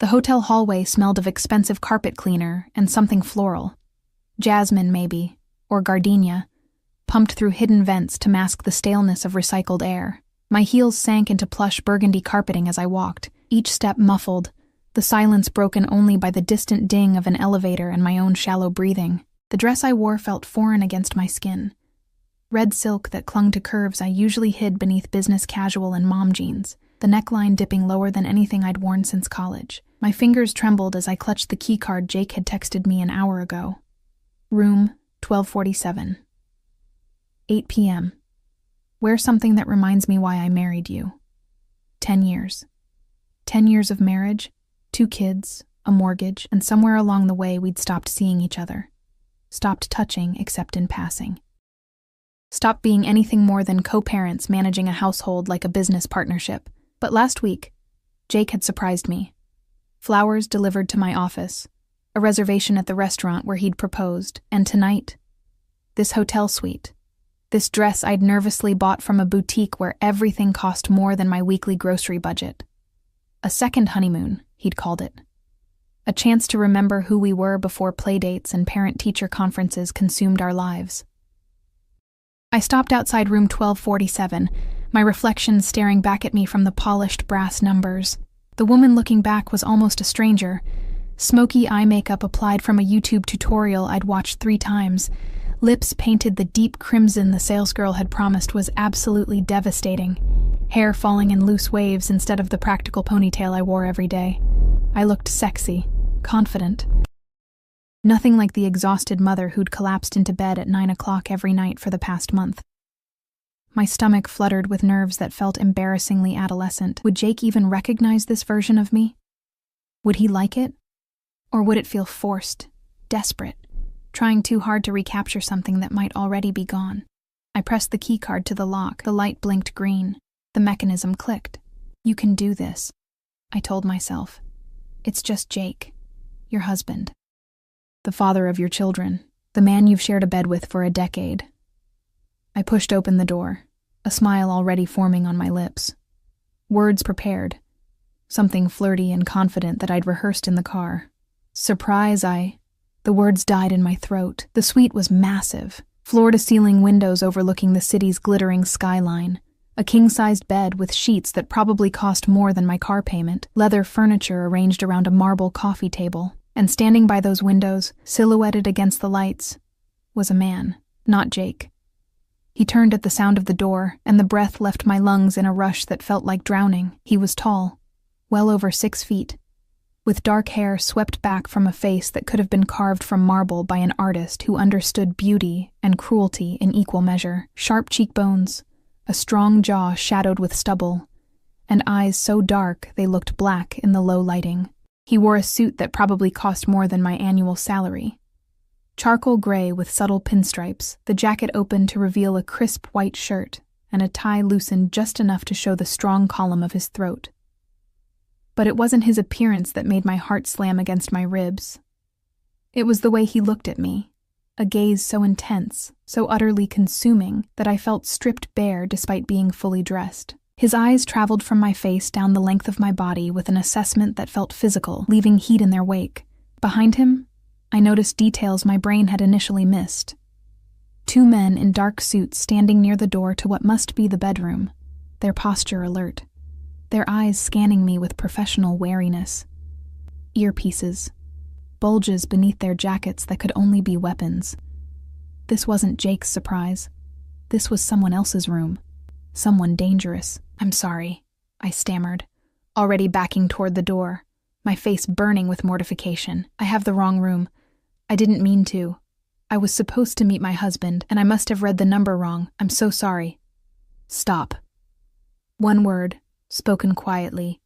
The hotel hallway smelled of expensive carpet cleaner and something floral. Jasmine, maybe, or gardenia, pumped through hidden vents to mask the staleness of recycled air. My heels sank into plush burgundy carpeting as I walked, each step muffled, the silence broken only by the distant ding of an elevator and my own shallow breathing. The dress I wore felt foreign against my skin. Red silk that clung to curves I usually hid beneath business casual and mom jeans, the neckline dipping lower than anything I'd worn since college. My fingers trembled as I clutched the keycard Jake had texted me an hour ago. Room 1247. 8 p.m. Wear something that reminds me why I married you. 10 years. 10 years of marriage, 2 kids, a mortgage, and somewhere along the way we'd stopped seeing each other. Stopped touching except in passing. Stopped being anything more than co-parents managing a household like a business partnership. But last week, Jake had surprised me. Flowers delivered to my office, a reservation at the restaurant where he'd proposed, and tonight, this hotel suite. This dress I'd nervously bought from a boutique where everything cost more than my weekly grocery budget. A second honeymoon, he'd called it. A chance to remember who we were before playdates and parent-teacher conferences consumed our lives. I stopped outside room 1247, my reflection staring back at me from the polished brass numbers. The woman looking back was almost a stranger. Smoky eye makeup applied from a YouTube tutorial I'd watched 3 times. Lips painted the deep crimson the salesgirl had promised was absolutely devastating. Hair falling in loose waves instead of the practical ponytail I wore every day. I looked sexy, confident. Nothing like the exhausted mother who'd collapsed into bed at 9 o'clock every night for the past month. My stomach fluttered with nerves that felt embarrassingly adolescent. Would Jake even recognize this version of me? Would he like it? Or would it feel forced, desperate, trying too hard to recapture something that might already be gone? I pressed the keycard to the lock. The light blinked green. The mechanism clicked. You can do this, I told myself. It's just Jake, your husband. The father of your children, the man you've shared a bed with for a decade. I pushed open the door, a smile already forming on my lips. Words prepared, something flirty and confident that I'd rehearsed in the car. Surprise, The words died in my throat. The suite was massive, floor-to-ceiling windows overlooking the city's glittering skyline. A king-sized bed with sheets that probably cost more than my car payment, leather furniture arranged around a marble coffee table. And standing by those windows, silhouetted against the lights, was a man, not Jake. He turned at the sound of the door, and the breath left my lungs in a rush that felt like drowning. He was tall, well over 6 feet, with dark hair swept back from a face that could have been carved from marble by an artist who understood beauty and cruelty in equal measure. Sharp cheekbones, a strong jaw shadowed with stubble, and eyes so dark they looked black in the low lighting. He wore a suit that probably cost more than my annual salary. Charcoal gray with subtle pinstripes, the jacket opened to reveal a crisp white shirt, and a tie loosened just enough to show the strong column of his throat. But it wasn't his appearance that made my heart slam against my ribs. It was the way he looked at me, a gaze so intense, so utterly consuming, that I felt stripped bare despite being fully dressed. His eyes traveled from my face down the length of my body with an assessment that felt physical, leaving heat in their wake. Behind him, I noticed details my brain had initially missed. 2 men in dark suits standing near the door to what must be the bedroom, their posture alert, their eyes scanning me with professional wariness. Earpieces, bulges beneath their jackets that could only be weapons. This wasn't Jake's surprise. This was someone else's room. Someone dangerous. I'm sorry, I stammered, already backing toward the door, my face burning with mortification. I have the wrong room. I didn't mean to. I was supposed to meet my husband, and I must have read the number wrong. I'm so sorry. Stop. One word, spoken quietly,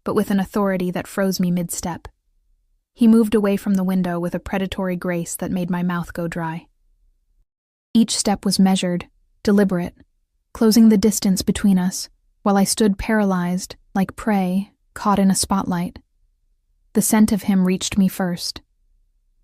but with an authority that froze me mid-step. He moved away from the window with a predatory grace that made my mouth go dry. Each step was measured, deliberate, closing the distance between us, while I stood paralyzed, like prey, caught in a spotlight. The scent of him reached me first.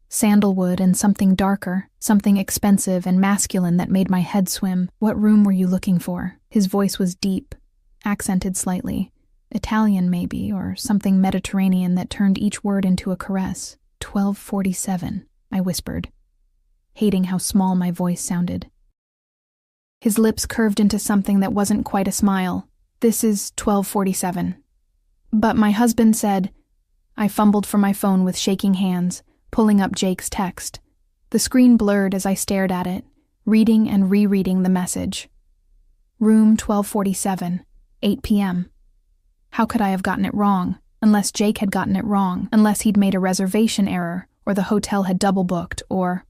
Sandalwood and something darker, something expensive and masculine that made my head swim. What room were you looking for? His voice was deep, accented slightly, Italian, maybe, or something Mediterranean that turned each word into a caress. 1247, I whispered, hating how small my voice sounded. His lips curved into something that wasn't quite a smile. This is 1247. But my husband said... I fumbled for my phone with shaking hands, pulling up Jake's text. The screen blurred as I stared at it, reading and rereading the message. Room 1247, 8 p.m. How could I have gotten it wrong, unless Jake had gotten it wrong, unless he'd made a reservation error, or the hotel had double-booked, or...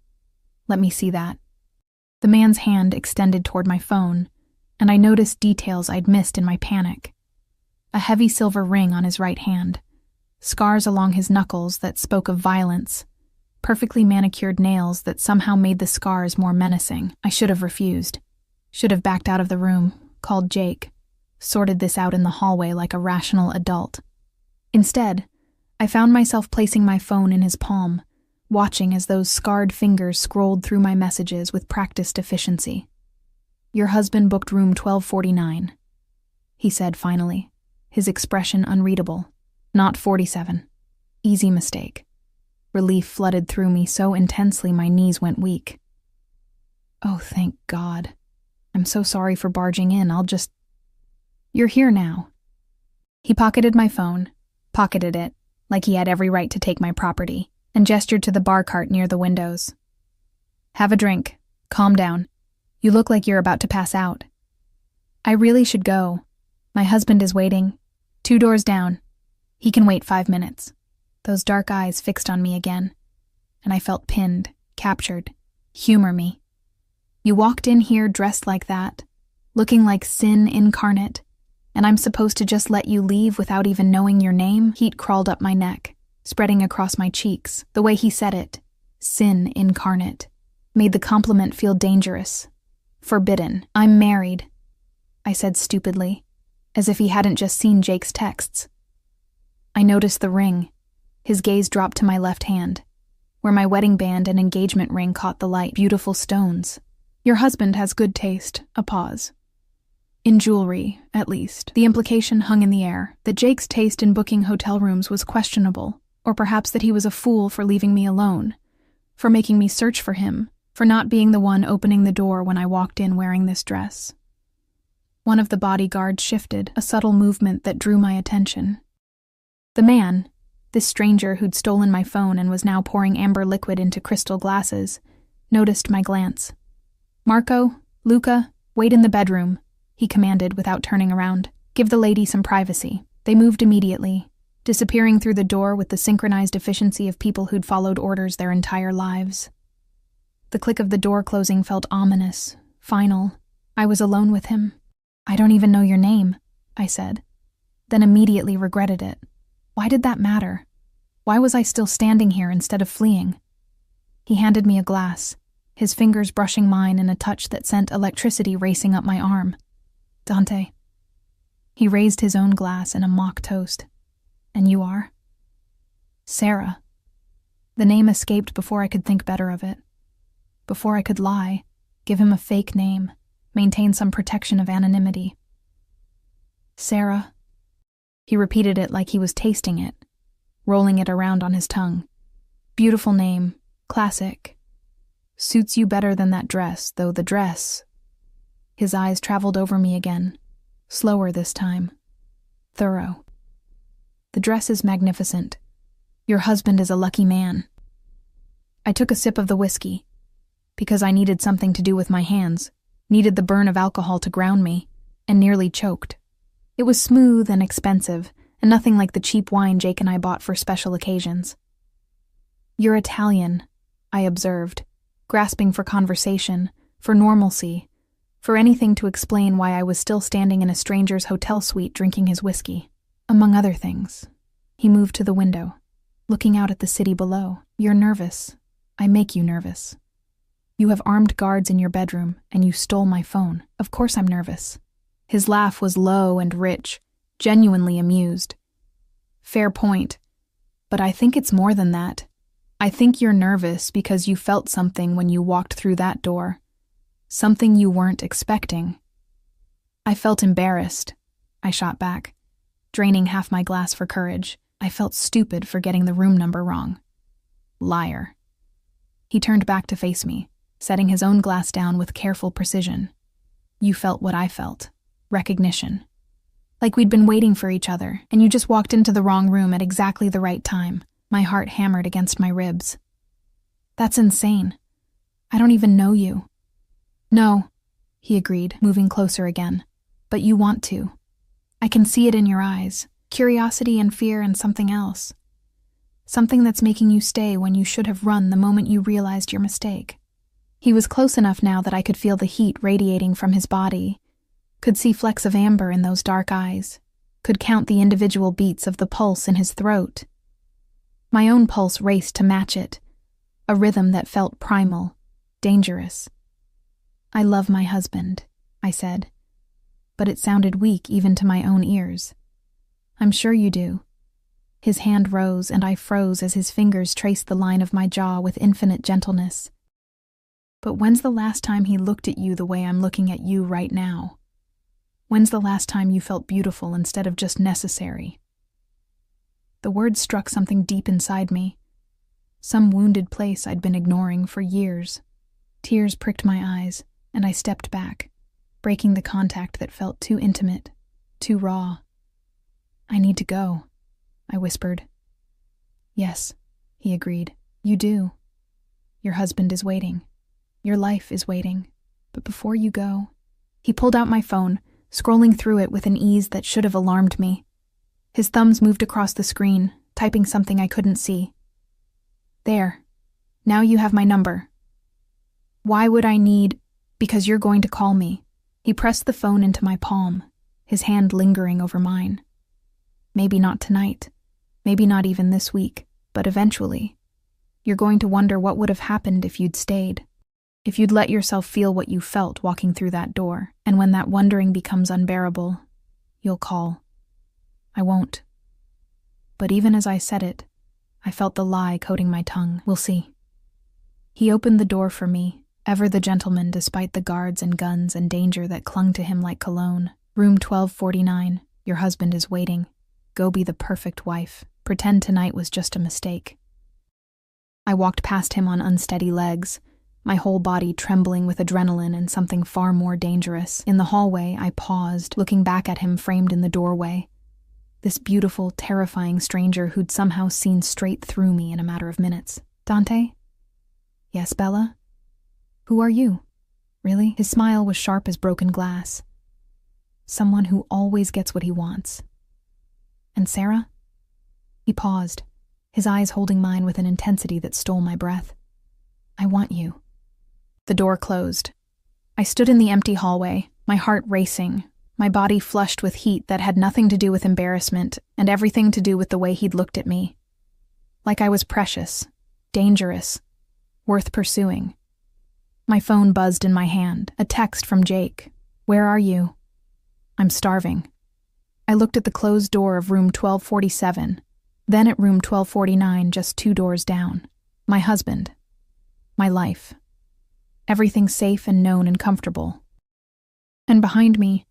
Let me see that. The man's hand extended toward my phone, and I noticed details I'd missed in my panic. A heavy silver ring on his right hand, scars along his knuckles that spoke of violence, perfectly manicured nails that somehow made the scars more menacing. I should have refused. Should have backed out of the room, called Jake, sorted this out in the hallway like a rational adult. Instead, I found myself placing my phone in his palm, watching as those scarred fingers scrolled through my messages with practiced efficiency. Your husband booked room 1249, he said finally, his expression unreadable. Not 47. Easy mistake. Relief flooded through me so intensely my knees went weak. Oh, thank God. I'm so sorry for barging in. You're here now. He pocketed my phone, pocketed it, like he had every right to take my property, and gestured to the bar cart near the windows. Have a drink. Calm down. You look like you're about to pass out. I really should go. My husband is waiting. 2 doors down. He can wait 5 minutes. Those dark eyes fixed on me again, and I felt pinned, captured. Humor me. You walked in here dressed like that, looking like sin incarnate, and I'm supposed to just let you leave without even knowing your name? Heat crawled up my neck, spreading across my cheeks. The way he said it, sin incarnate, made the compliment feel dangerous. Forbidden. I'm married, I said stupidly, as if he hadn't just seen Jake's texts. I noticed the ring. His gaze dropped to my left hand, where my wedding band and engagement ring caught the light. Beautiful stones. Your husband has good taste. A pause. In jewelry, at least. The implication hung in the air that Jake's taste in booking hotel rooms was questionable, or perhaps that he was a fool for leaving me alone, for making me search for him, for not being the one opening the door when I walked in wearing this dress. One of the bodyguards shifted, a subtle movement that drew my attention. The man, this stranger who'd stolen my phone and was now pouring amber liquid into crystal glasses, noticed my glance. Marco, Luca, wait in the bedroom, he commanded without turning around. Give the lady some privacy. They moved immediately, disappearing through the door with the synchronized efficiency of people who'd followed orders their entire lives. The click of the door closing felt ominous, final. I was alone with him. I don't even know your name, I said, then immediately regretted it. Why did that matter? Why was I still standing here instead of fleeing? He handed me a glass, his fingers brushing mine in a touch that sent electricity racing up my arm. Dante. He raised his own glass in a mock toast. And you are? Sarah. The name escaped before I could think better of it. Before I could lie, give him a fake name, maintain some protection of anonymity. Sarah. He repeated it like he was tasting it, rolling it around on his tongue. Beautiful name, classic. Suits you better than that dress, though the dress... His eyes traveled over me again, slower this time. Thorough. The dress is magnificent. Your husband is a lucky man. I took a sip of the whiskey, because I needed something to do with my hands, needed the burn of alcohol to ground me, and nearly choked. It was smooth and expensive, and nothing like the cheap wine Jake and I bought for special occasions. You're Italian, I observed, grasping for conversation, for normalcy, for anything to explain why I was still standing in a stranger's hotel suite drinking his whiskey. Among other things, he moved to the window, looking out at the city below. You're nervous. I make you nervous. You have armed guards in your bedroom, and you stole my phone. Of course I'm nervous. His laugh was low and rich, genuinely amused. Fair point, but I think it's more than that. I think you're nervous because you felt something when you walked through that door. Something you weren't expecting. I felt embarrassed, I shot back. draining half my glass for courage. I felt stupid for getting the room number wrong. Liar. He turned back to face me, setting his own glass down with careful precision. You felt what I felt. Recognition. Like we'd been waiting for each other, and you just walked into the wrong room at exactly the right time. My heart hammered against my ribs. That's insane. I don't even know you. No, he agreed, moving closer again. But you want to. I can see it in your eyes. Curiosity and fear and something else. Something that's making you stay when you should have run the moment you realized your mistake. He was close enough now that I could feel the heat radiating from his body, could see flecks of amber in those dark eyes, could count the individual beats of the pulse in his throat. My own pulse raced to match it, a rhythm that felt primal, dangerous. I love my husband, I said, but it sounded weak even to my own ears. I'm sure you do. His hand rose and I froze as his fingers traced the line of my jaw with infinite gentleness. But when's the last time he looked at you the way I'm looking at you right now? When's the last time you felt beautiful instead of just necessary? The words struck something deep inside me, some wounded place I'd been ignoring for years. Tears pricked my eyes, and I stepped back, breaking the contact that felt too intimate, too raw. I need to go, I whispered. Yes, he agreed. You do. Your husband is waiting. Your life is waiting. But before you go... He pulled out my phone, scrolling through it with an ease that should have alarmed me. His thumbs moved across the screen, typing something I couldn't see. There. Now you have my number. Why would I need... Because you're going to call me. He pressed the phone into my palm, his hand lingering over mine. Maybe not tonight. Maybe not even this week. But eventually. You're going to wonder what would have happened if you'd stayed. If you'd let yourself feel what you felt walking through that door, and when that wondering becomes unbearable, you'll call. I won't. But even as I said it, I felt the lie coating my tongue. We'll see. He opened the door for me, ever the gentleman despite the guards and guns and danger that clung to him like cologne. Room 1249, your husband is waiting. Go be the perfect wife. Pretend tonight was just a mistake. I walked past him on unsteady legs, my whole body trembling with adrenaline and something far more dangerous. In the hallway, I paused, looking back at him framed in the doorway. This beautiful, terrifying stranger who'd somehow seen straight through me in a matter of minutes. Dante? Yes, Bella? Who are you? Really? His smile was sharp as broken glass. Someone who always gets what he wants. And Sarah? He paused, his eyes holding mine with an intensity that stole my breath. I want you. The door closed. I stood in the empty hallway, my heart racing, my body flushed with heat that had nothing to do with embarrassment and everything to do with the way he'd looked at me. Like I was precious, dangerous, worth pursuing. My phone buzzed in my hand, a text from Jake. Where are you? I'm starving. I looked at the closed door of room 1247, then at room 1249 just 2 doors down. My husband. My life. Everything safe and known and comfortable. And behind me,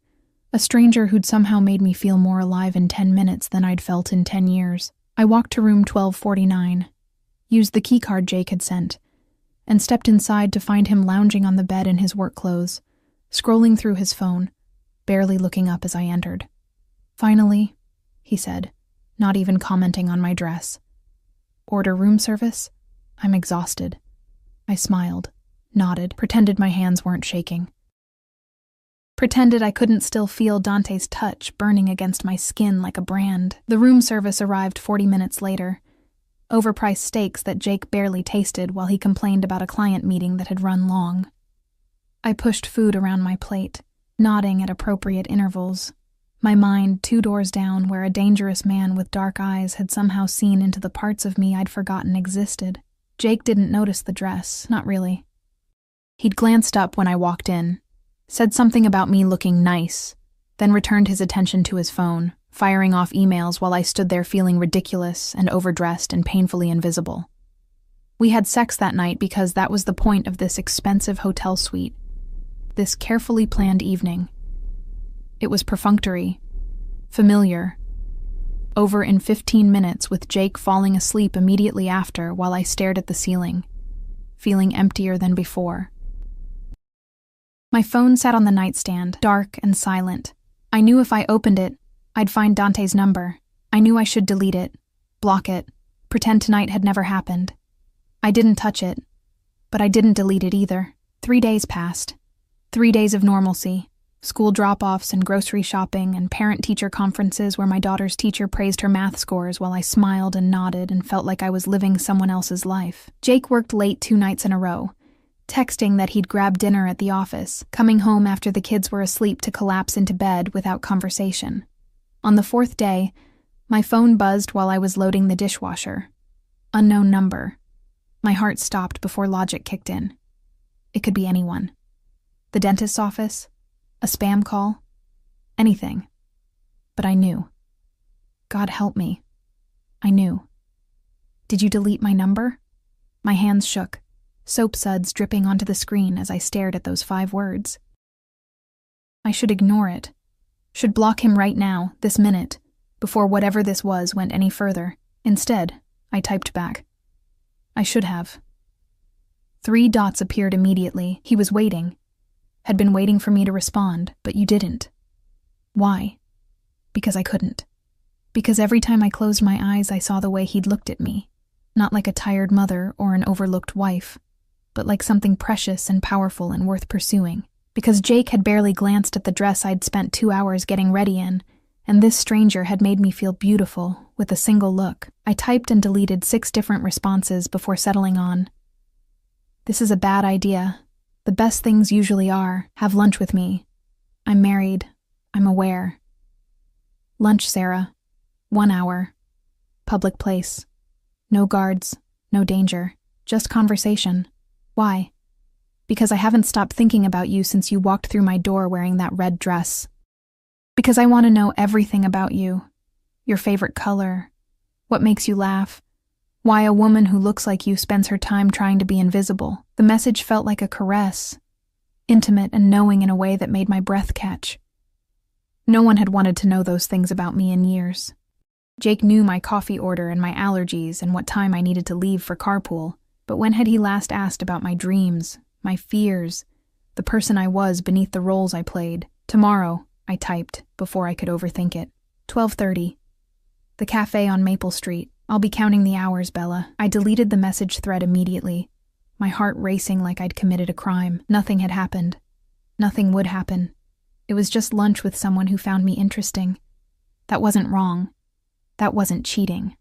a stranger who'd somehow made me feel more alive in 10 minutes than I'd felt in 10 years. I walked to room 1249, used the keycard Jake had sent, and stepped inside to find him lounging on the bed in his work clothes, scrolling through his phone, barely looking up as I entered. Finally, he said, not even commenting on my dress. Order room service? I'm exhausted. I smiled, nodded, pretended my hands weren't shaking. Pretended I couldn't still feel Dante's touch burning against my skin like a brand. The room service arrived 40 minutes later. Overpriced steaks that Jake barely tasted while he complained about a client meeting that had run long. I pushed food around my plate, nodding at appropriate intervals, my mind 2 doors down where a dangerous man with dark eyes had somehow seen into the parts of me I'd forgotten existed. Jake didn't notice the dress, not really. He'd glanced up when I walked in, said something about me looking nice, then returned his attention to his phone, firing off emails while I stood there feeling ridiculous and overdressed and painfully invisible. We had sex that night because that was the point of this expensive hotel suite, this carefully planned evening. It was perfunctory, familiar, over in 15 minutes, with Jake falling asleep immediately after while I stared at the ceiling, feeling emptier than before. My phone sat on the nightstand, dark and silent. I knew if I opened it, I'd find Dante's number. I knew I should delete it, block it, pretend tonight had never happened. I didn't touch it, but I didn't delete it either. 3 days passed. 3 days of normalcy. School drop-offs and grocery shopping and parent-teacher conferences where my daughter's teacher praised her math scores while I smiled and nodded and felt like I was living someone else's life. Jake worked late 2 nights in a row, texting that he'd grab dinner at the office, coming home after the kids were asleep to collapse into bed without conversation. On the 4th day, my phone buzzed while I was loading the dishwasher. Unknown number. My heart stopped before logic kicked in. It could be anyone. The dentist's office? A spam call? Anything. But I knew. God help me. I knew. Did you delete my number? My hands shook, soap suds dripping onto the screen as I stared at those 5 words. I should ignore it. Should block him right now, this minute, before whatever this was went any further. Instead, I typed back. I should have. 3 dots appeared immediately. He was waiting. Had been waiting for me to respond, but you didn't. Why? Because I couldn't. Because every time I closed my eyes, I saw the way he'd looked at me. Not like a tired mother or an overlooked wife, but like something precious and powerful and worth pursuing. Because Jake had barely glanced at the dress I'd spent 2 hours getting ready in, and this stranger had made me feel beautiful with a single look. I typed and deleted 6 different responses before settling on. This is a bad idea. The best things usually are. Have lunch with me. I'm married. I'm aware. Lunch, Sarah. 1 hour. Public place. No guards. No danger. Just conversation. Why? Because I haven't stopped thinking about you since you walked through my door wearing that red dress. Because I want to know everything about you. Your favorite color. What makes you laugh. Why a woman who looks like you spends her time trying to be invisible. The message felt like a caress, intimate and knowing in a way that made my breath catch. No one had wanted to know those things about me in years. Jake knew my coffee order and my allergies and what time I needed to leave for carpool, but when had he last asked about my dreams, my fears, the person I was beneath the roles I played? Tomorrow, I typed, before I could overthink it. 12:30. The cafe on Maple Street. I'll be counting the hours, Bella. I deleted the message thread immediately, my heart racing like I'd committed a crime. Nothing had happened. Nothing would happen. It was just lunch with someone who found me interesting. That wasn't wrong. That wasn't cheating.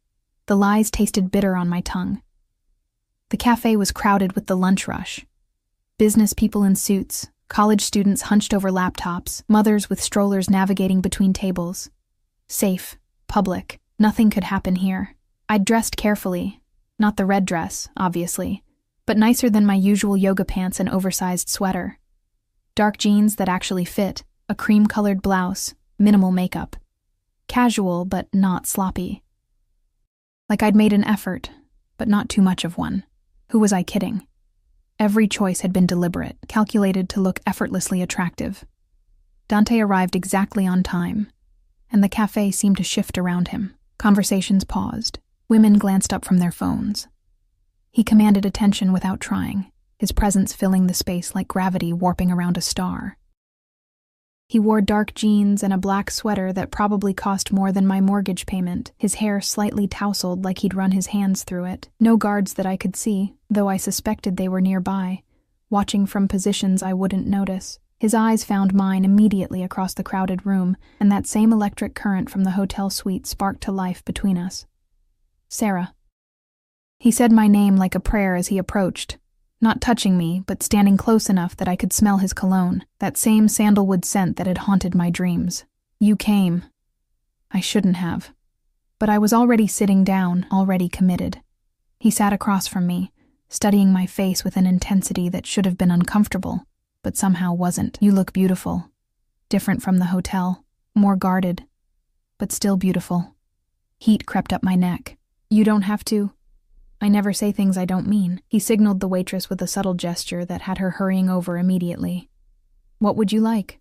The lies tasted bitter on my tongue. The cafe was crowded with the lunch rush. Business people in suits, college students hunched over laptops, mothers with strollers navigating between tables. Safe, public, nothing could happen here. I'd dressed carefully, not the red dress, obviously, but nicer than my usual yoga pants and oversized sweater. Dark jeans that actually fit, a cream-colored blouse, minimal makeup. Casual, but not sloppy. Like I'd made an effort, but not too much of one. Who was I kidding? Every choice had been deliberate, calculated to look effortlessly attractive. Dante arrived exactly on time, and the cafe seemed to shift around him. Conversations paused. Women glanced up from their phones. He commanded attention without trying, his presence filling the space like gravity warping around a star. He wore dark jeans and a black sweater that probably cost more than my mortgage payment, his hair slightly tousled like he'd run his hands through it. No guards that I could see, though I suspected they were nearby, watching from positions I wouldn't notice. His eyes found mine immediately across the crowded room, and that same electric current from the hotel suite sparked to life between us. Sarah. He said my name like a prayer as he approached, not touching me, but standing close enough that I could smell his cologne, that same sandalwood scent that had haunted my dreams. You came. I shouldn't have. But I was already sitting down, already committed. He sat across from me, studying my face with an intensity that should have been uncomfortable, but somehow wasn't. You look beautiful. Different from the hotel, more guarded, but still beautiful. Heat crept up my neck. You don't have to. I never say things I don't mean. He signaled the waitress with a subtle gesture that had her hurrying over immediately. What would you like?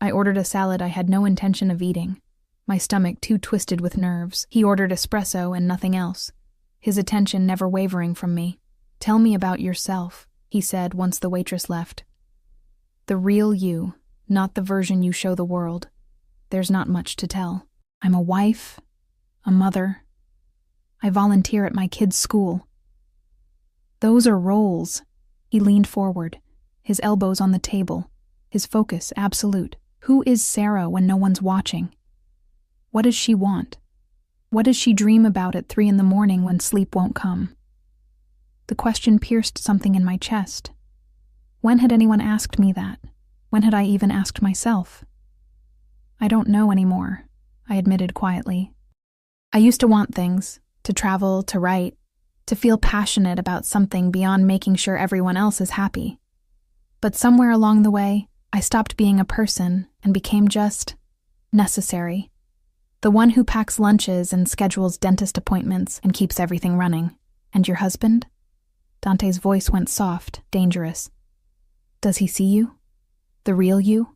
I ordered a salad I had no intention of eating. my stomach too twisted with nerves. He ordered espresso and nothing else, his attention never wavering from me. "Tell me about yourself," he said once the waitress left. "The real you, not the version you show the world. There's not much to tell. I'm a wife, a mother. I volunteer at my kids' school." "Those are roles." He leaned forward, his elbows on the table, his focus absolute. "Who is Sarah when no one's watching? What does she want? What does she dream about at 3 in the morning when sleep won't come?" The question pierced something in my chest. When had anyone asked me that? When had I even asked myself? "I don't know anymore," I admitted quietly. "I used to want things, to travel, to write, to feel passionate about something beyond making sure everyone else is happy. But somewhere along the way, I stopped being a person and became just necessary. The one who packs lunches and schedules dentist appointments and keeps everything running. And your husband?" Dante's voice went soft, dangerous. "Does he see you? The real you?"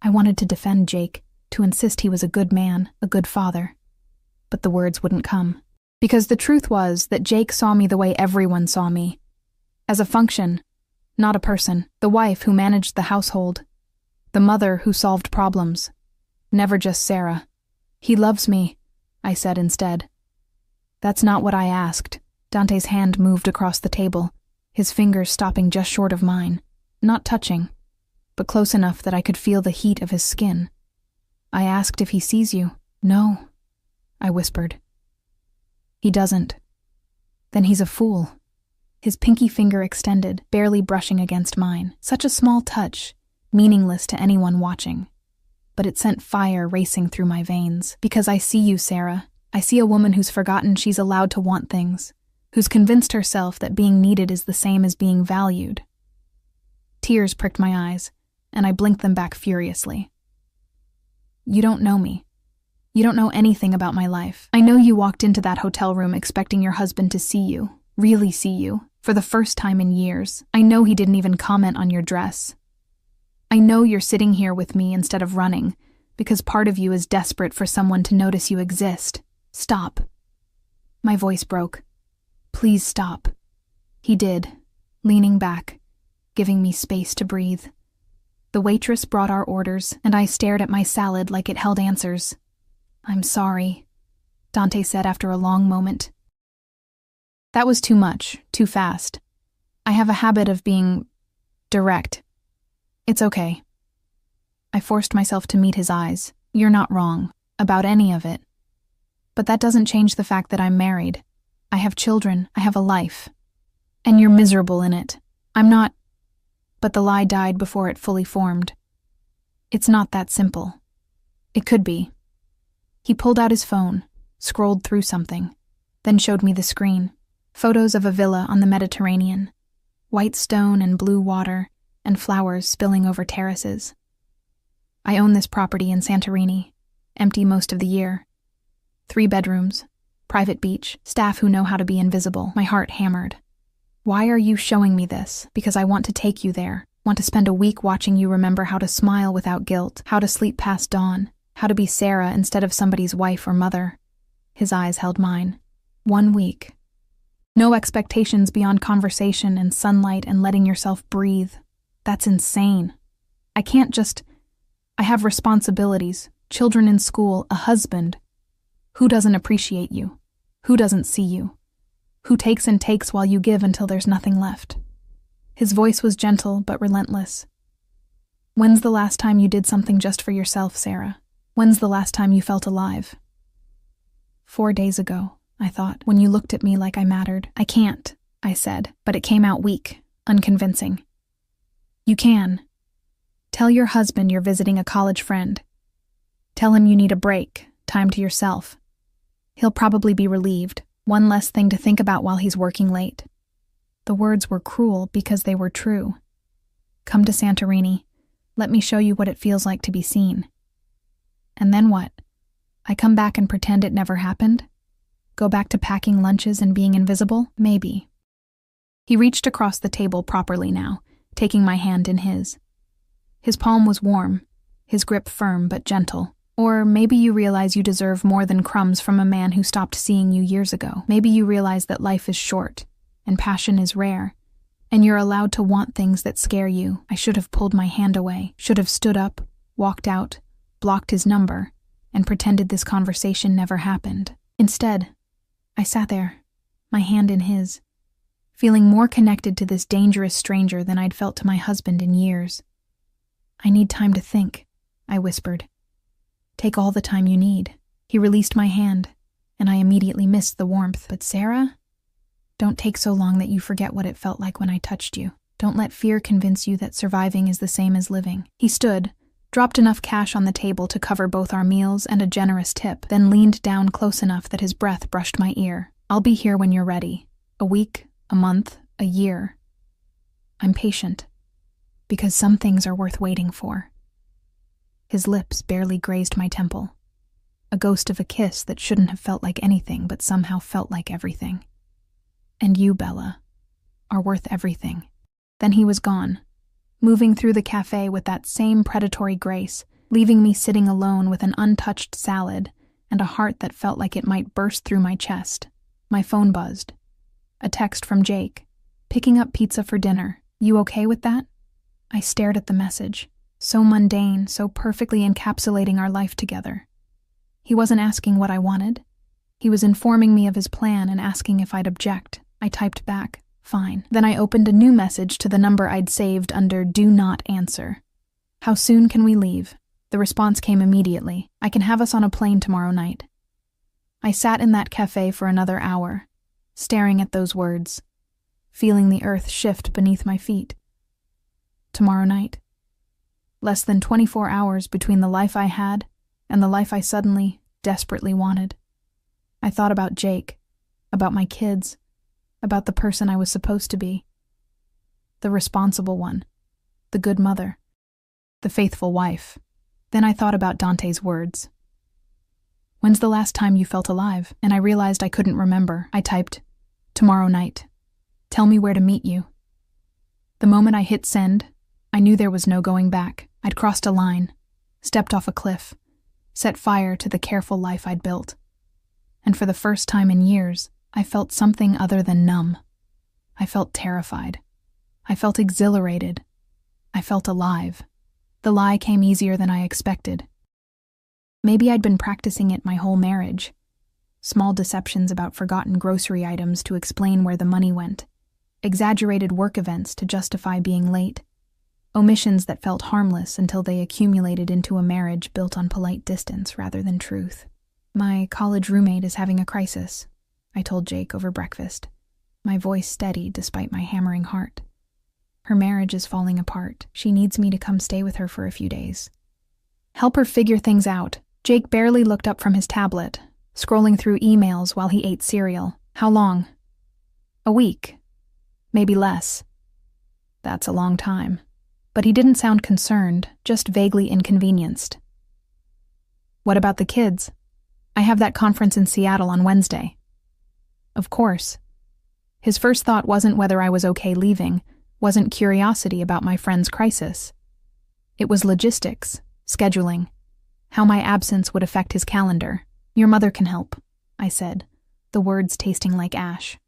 I wanted to defend Jake, to insist he was a good man, a good father. But the words wouldn't come. Because the truth was that Jake saw me the way everyone saw me. As a function, not a person. The wife who managed the household. The mother who solved problems. Never just Sarah. "He loves me," I said instead. "That's not what I asked." Dante's hand moved across the table, his fingers stopping just short of mine, not touching, but close enough that I could feel the heat of his skin. "I asked if he sees you." "No," I whispered. "He doesn't." "Then he's a fool." His pinky finger extended, barely brushing against mine. Such a small touch, meaningless to anyone watching. But it sent fire racing through my veins. "Because I see you, Sarah. I see a woman who's forgotten she's allowed to want things, who's convinced herself that being needed is the same as being valued." Tears pricked my eyes, and I blinked them back furiously. "You don't know me. You don't know anything about my life. I know you walked into that hotel room expecting your husband to see you, really see you, for the first time in years. I know he didn't even comment on your dress. I know you're sitting here with me instead of running, because part of you is desperate for someone to notice you exist. Stop." My voice broke. "Please stop." He did, leaning back, giving me space to breathe. The waitress brought our orders, and I stared at my salad like it held answers. "I'm sorry," Dante said after a long moment. That was too much, too fast. I have a habit of being direct. "It's okay." I forced myself to meet his eyes. "You're not wrong about any of it. But that doesn't change the fact that I'm married. I have children, I have a life. And you're miserable in it. I'm not." But the lie died before it fully formed. "It's not that simple." "It could be." He pulled out his phone, scrolled through something, then showed me the screen. Photos of a villa on the Mediterranean. White stone and blue water, and flowers spilling over terraces. "I own this property in Santorini, empty most of the year. 3 bedrooms, private beach, staff who know how to be invisible." My heart hammered. "Why are you showing me this?" "Because I want to take you there. Want to spend a week watching you remember how to smile without guilt, how to sleep past dawn, how to be Sarah instead of somebody's wife or mother." His eyes held mine. 1 week. No expectations beyond conversation and sunlight and letting yourself breathe. That's insane. I can't just... I have responsibilities, children in school, a husband. Who doesn't appreciate you? Who doesn't see you? Who takes and takes while you give until there's nothing left? His voice was gentle but relentless. "When's the last time you did something just for yourself, Sarah? When's the last time you felt alive?" 4 days ago, I thought, when you looked at me like I mattered. "I can't," I said, but it came out weak, unconvincing. "You can. Tell your husband you're visiting a college friend. Tell him you need a break, time to yourself. He'll probably be relieved, one less thing to think about while he's working late." The words were cruel because they were true. "Come to Santorini. Let me show you what it feels like to be seen." And then what? I come back and pretend it never happened? Go back to packing lunches and being invisible? Maybe. He reached across the table properly now, taking my hand in his. His palm was warm, his grip firm but gentle. Or maybe you realize you deserve more than crumbs from a man who stopped seeing you years ago. Maybe you realize that life is short, and passion is rare, and you're allowed to want things that scare you. I should have pulled my hand away, should have stood up, walked out, blocked his number, and pretended this conversation never happened. Instead, I sat there, my hand in his, feeling more connected to this dangerous stranger than I'd felt to my husband in years. "I need time to think," I whispered. "Take all the time you need." He released my hand, and I immediately missed the warmth. "But Sarah, don't take so long that you forget what it felt like when I touched you. Don't let fear convince you that surviving is the same as living." He stood, dropped enough cash on the table to cover both our meals and a generous tip, then leaned down close enough that his breath brushed my ear. "I'll be here when you're ready. A week, a month, a year. I'm patient, because some things are worth waiting for." His lips barely grazed my temple, a ghost of a kiss that shouldn't have felt like anything but somehow felt like everything. "And you, Bella, are worth everything." Then he was gone, moving through the cafe with that same predatory grace, leaving me sitting alone with an untouched salad and a heart that felt like it might burst through my chest. My phone buzzed. A text from Jake. "Picking up pizza for dinner. You okay with that?" I stared at the message. So mundane, so perfectly encapsulating our life together. He wasn't asking what I wanted. He was informing me of his plan and asking if I'd object. I typed back, "Fine." Then I opened a new message to the number I'd saved under "Do Not Answer." "How soon can we leave?" The response came immediately. "I can have us on a plane tomorrow night." I sat in that cafe for another hour, staring at those words, feeling the earth shift beneath my feet. Tomorrow night. Less than 24 hours between the life I had and the life I suddenly, desperately wanted. I thought about Jake, about my kids, about the person I was supposed to be. The responsible one, the good mother, the faithful wife. Then I thought about Dante's words. "When's the last time you felt alive?" And I realized I couldn't remember. I typed, "Tomorrow night. Tell me where to meet you." The moment I hit send, I knew there was no going back. I'd crossed a line, stepped off a cliff, set fire to the careful life I'd built. And for the first time in years, I felt something other than numb. I felt terrified. I felt exhilarated. I felt alive. The lie came easier than I expected. Maybe I'd been practicing it my whole marriage. Small deceptions about forgotten grocery items to explain where the money went. Exaggerated work events to justify being late. Omissions that felt harmless until they accumulated into a marriage built on polite distance rather than truth. "My college roommate is having a crisis," I told Jake over breakfast, my voice steady despite my hammering heart. "Her marriage is falling apart. She needs me to come stay with her for a few days." "Help her figure things out." Jake barely looked up from his tablet, scrolling through emails while he ate cereal. "How long?" "A week. Maybe less." "That's a long time." But he didn't sound concerned, just vaguely inconvenienced. "What about the kids? I have that conference in Seattle on Wednesday." "Of course." His first thought wasn't whether I was okay leaving, wasn't curiosity about my friend's crisis. It was logistics, scheduling, how my absence would affect his calendar. "Your mother can help," I said, the words tasting like ash.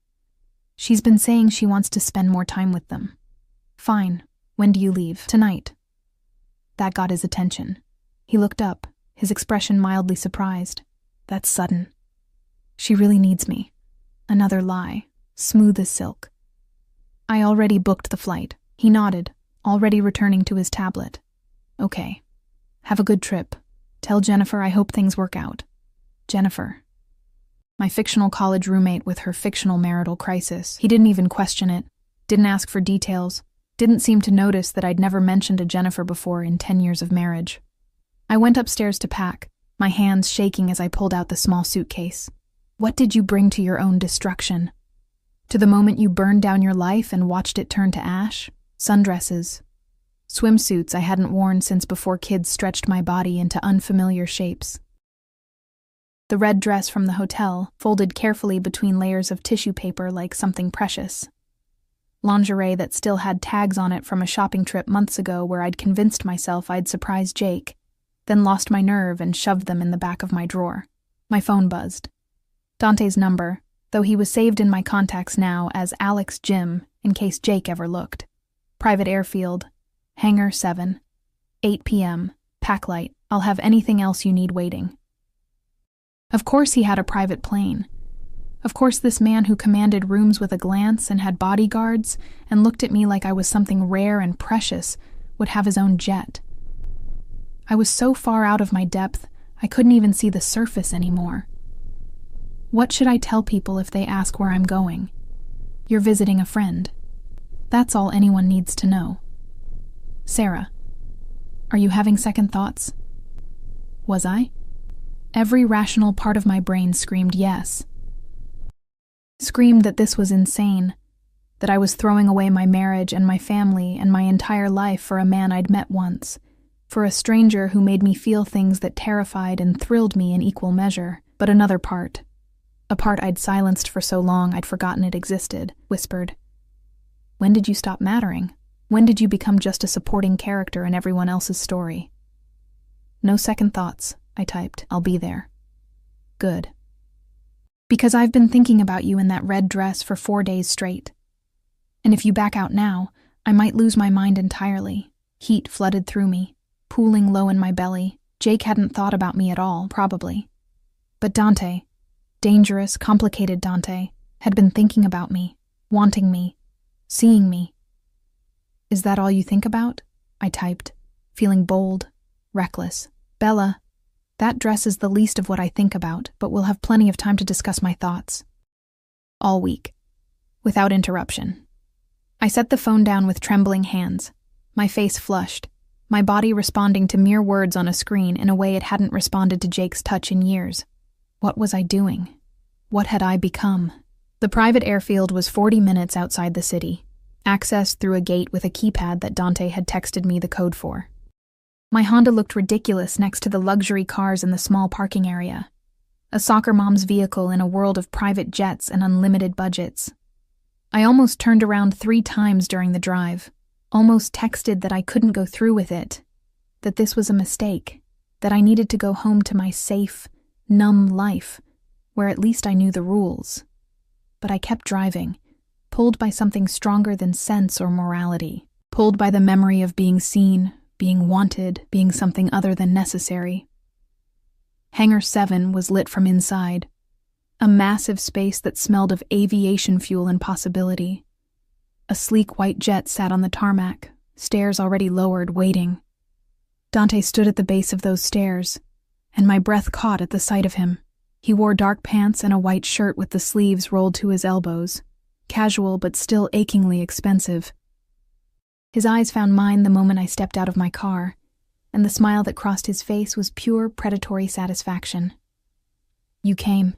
"She's been saying she wants to spend more time with them." "Fine. When do you leave?" "Tonight." That got his attention. He looked up, his expression mildly surprised. "That's sudden." "She really needs me." Another lie, smooth as silk. "I already booked the flight." He nodded, already returning to his tablet. "Okay. Have a good trip. Tell Jennifer I hope things work out." Jennifer. My fictional college roommate with her fictional marital crisis. He didn't even question it, didn't ask for details, didn't seem to notice that I'd never mentioned a Jennifer before in 10 years of marriage. I went upstairs to pack, my hands shaking as I pulled out the small suitcase. What did you bring to your own destruction? To the moment you burned down your life and watched it turn to ash? Sundresses. Swimsuits I hadn't worn since before kids stretched my body into unfamiliar shapes. The red dress from the hotel, folded carefully between layers of tissue paper like something precious. Lingerie that still had tags on it from a shopping trip months ago where I'd convinced myself I'd surprise Jake. then lost my nerve and shoved them in the back of my drawer. My phone buzzed. Dante's number, though he was saved in my contacts now as Alex Jim in case Jake ever looked. Private airfield, Hangar 7, 8 p.m., Packlight. I'll have anything else you need waiting. Of course he had a private plane. Of course this man who commanded rooms with a glance and had bodyguards and looked at me like I was something rare and precious would have his own jet. I was so far out of my depth, I couldn't even see the surface anymore. What should I tell people if they ask where I'm going? You're visiting a friend. That's all anyone needs to know. Sarah, are you having second thoughts? Was I? Every rational part of my brain screamed yes. Screamed that this was insane, that I was throwing away my marriage and my family and my entire life for a man I'd met once, for a stranger who made me feel things that terrified and thrilled me in equal measure. But another part, a part I'd silenced for so long I'd forgotten it existed, whispered, "When did you stop mattering? When did you become just a supporting character in everyone else's story?" "No second thoughts," I typed. "I'll be there." "Good. Because I've been thinking about you in that red dress for 4 days straight. And if you back out now, I might lose my mind entirely." Heat flooded through me, pooling low in my belly. Jake hadn't thought about me at all, probably. But Dante, dangerous, complicated Dante, had been thinking about me, wanting me, seeing me. "Is that all you think about?" I typed, feeling bold, reckless. "Bella, that dress is the least of what I think about, but we'll have plenty of time to discuss my thoughts." All week, without interruption. I set the phone down with trembling hands, my face flushed, my body responding to mere words on a screen in a way it hadn't responded to Jake's touch in years. What was I doing? What had I become? The private airfield was 40 minutes outside the city, accessed through a gate with a keypad that Dante had texted me the code for. My Honda looked ridiculous next to the luxury cars in the small parking area. A soccer mom's vehicle in a world of private jets and unlimited budgets. I almost turned around 3 times during the drive, almost texted that I couldn't go through with it, that this was a mistake, that I needed to go home to my safe, numb life, where at least I knew the rules. But I kept driving, pulled by something stronger than sense or morality, pulled by the memory of being seen, being wanted, being something other than necessary. Hangar 7 was lit from inside, a massive space that smelled of aviation fuel and possibility. A sleek white jet sat on the tarmac, stairs already lowered, waiting. Dante stood at the base of those stairs, and my breath caught at the sight of him. He wore dark pants and a white shirt with the sleeves rolled to his elbows, casual but still achingly expensive. His eyes found mine the moment I stepped out of my car, and the smile that crossed his face was pure predatory satisfaction. "You came."